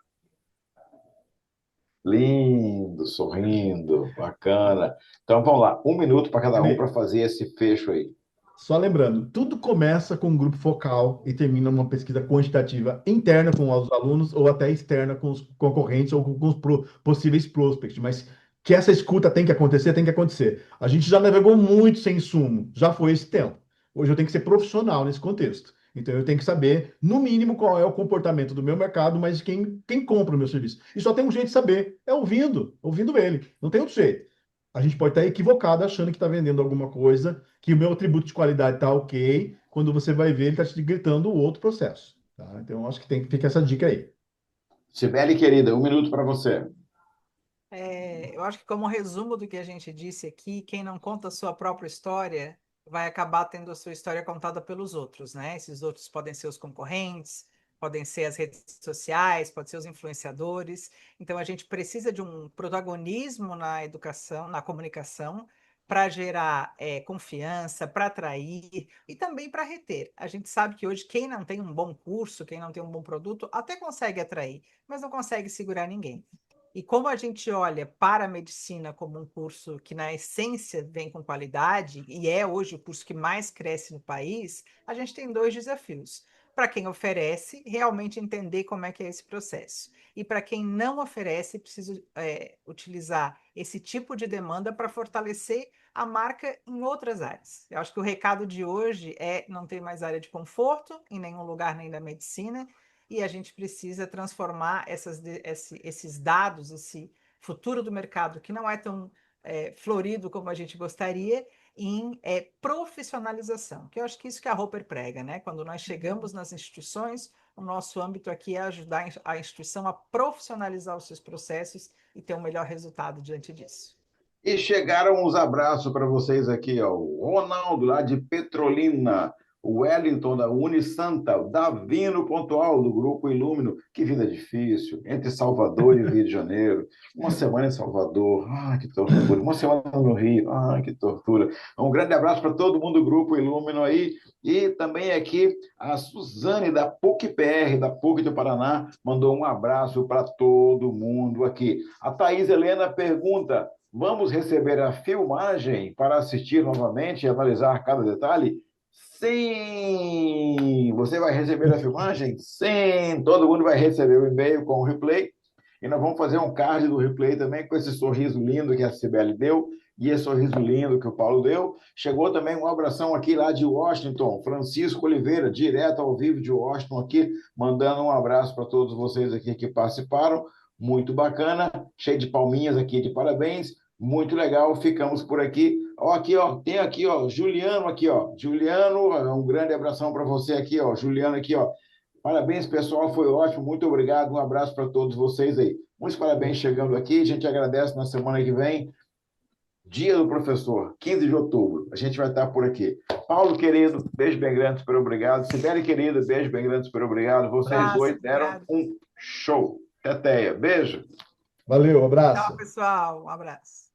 Lindo, sorrindo, bacana. Então vamos lá, 1 minuto para cada um para fazer esse fecho aí.
Só lembrando, tudo começa com um grupo focal e termina numa pesquisa quantitativa interna com os alunos ou até externa com os concorrentes ou com os possíveis prospects. Mas que essa escuta tem que acontecer, tem que acontecer. A gente já navegou muito sem insumo, já foi esse tempo. Hoje eu tenho que ser profissional nesse contexto. Então eu tenho que saber, no mínimo, qual é o comportamento do meu mercado, mas de quem compra o meu serviço. E só tem um jeito de saber, é ouvindo ele. Não tem outro jeito. A gente pode estar equivocado achando que está vendendo alguma coisa, que o meu atributo de qualidade está ok, quando você vai ver, ele está te gritando o outro processo. Tá? Então, eu acho que tem que ficar essa dica aí.
Cibele, querida, 1 minuto para você.
eu acho que, como resumo do que a gente disse aqui, quem não conta a sua própria história vai acabar tendo a sua história contada pelos outros, né? Esses outros podem ser os concorrentes, podem ser as redes sociais, podem ser os influenciadores. Então, a gente precisa de um protagonismo na educação, na comunicação, para gerar confiança, para atrair e também para reter. A gente sabe que hoje quem não tem um bom curso, quem não tem um bom produto, até consegue atrair, mas não consegue segurar ninguém. E como a gente olha para a medicina como um curso que, na essência, vem com qualidade, e é hoje o curso que mais cresce no país, a gente tem dois desafios. Para quem oferece, realmente entender como é que é esse processo. E para quem não oferece, precisa utilizar esse tipo de demanda para fortalecer a marca em outras áreas. Eu acho que o recado de hoje é não ter mais área de conforto em nenhum lugar nem da medicina, e a gente precisa transformar esses dados, esse futuro do mercado, que não é tão florido como a gente gostaria, em profissionalização, que eu acho que isso que a Roper prega, né? Quando nós chegamos nas instituições, o nosso âmbito aqui é ajudar a instituição a profissionalizar os seus processos e ter um melhor resultado diante disso.
E chegaram os abraços para vocês aqui, ó. O Ronaldo, lá de Petrolina, o Wellington, da Unisanta, o Davino Pontual, do Grupo Ilumino. Que vida difícil, entre Salvador e Rio de Janeiro. Uma semana em Salvador, que tortura. Uma semana no Rio, que tortura. Um grande abraço para todo mundo do Grupo Ilumino aí. E também aqui a Suzane, da PUC-PR, da PUC do Paraná, mandou um abraço para todo mundo aqui. A Thaís Helena pergunta: vamos receber a filmagem para assistir novamente e analisar cada detalhe? Sim! Você vai receber a filmagem? Sim! Todo mundo vai receber o e-mail com o replay. E nós vamos fazer um card do replay também com esse sorriso lindo que a Cibele deu e esse sorriso lindo que o Paulo deu. Chegou também um abração aqui lá de Washington, Francisco Oliveira, direto ao vivo de Washington aqui, mandando um abraço para todos vocês aqui que participaram. Muito bacana, cheio de palminhas aqui de parabéns, muito legal, ficamos por aqui. Ó, aqui, ó, tem aqui, ó, Juliano aqui, ó. Juliano, um grande abração para você aqui, ó. Juliano aqui, ó. Parabéns, pessoal, foi ótimo, muito obrigado, um abraço para todos vocês aí. Muitos parabéns chegando aqui, a gente agradece na semana que vem, Dia do Professor, 15 de outubro, a gente vai estar por aqui. Paulo, querido, beijo bem grande, super obrigado. Sibeli, querida, beijo bem grande, super obrigado. Vocês dois deram um show. Teteia, beijo.
Valeu,
Tchau,
abraço.
pessoal. Um abraço.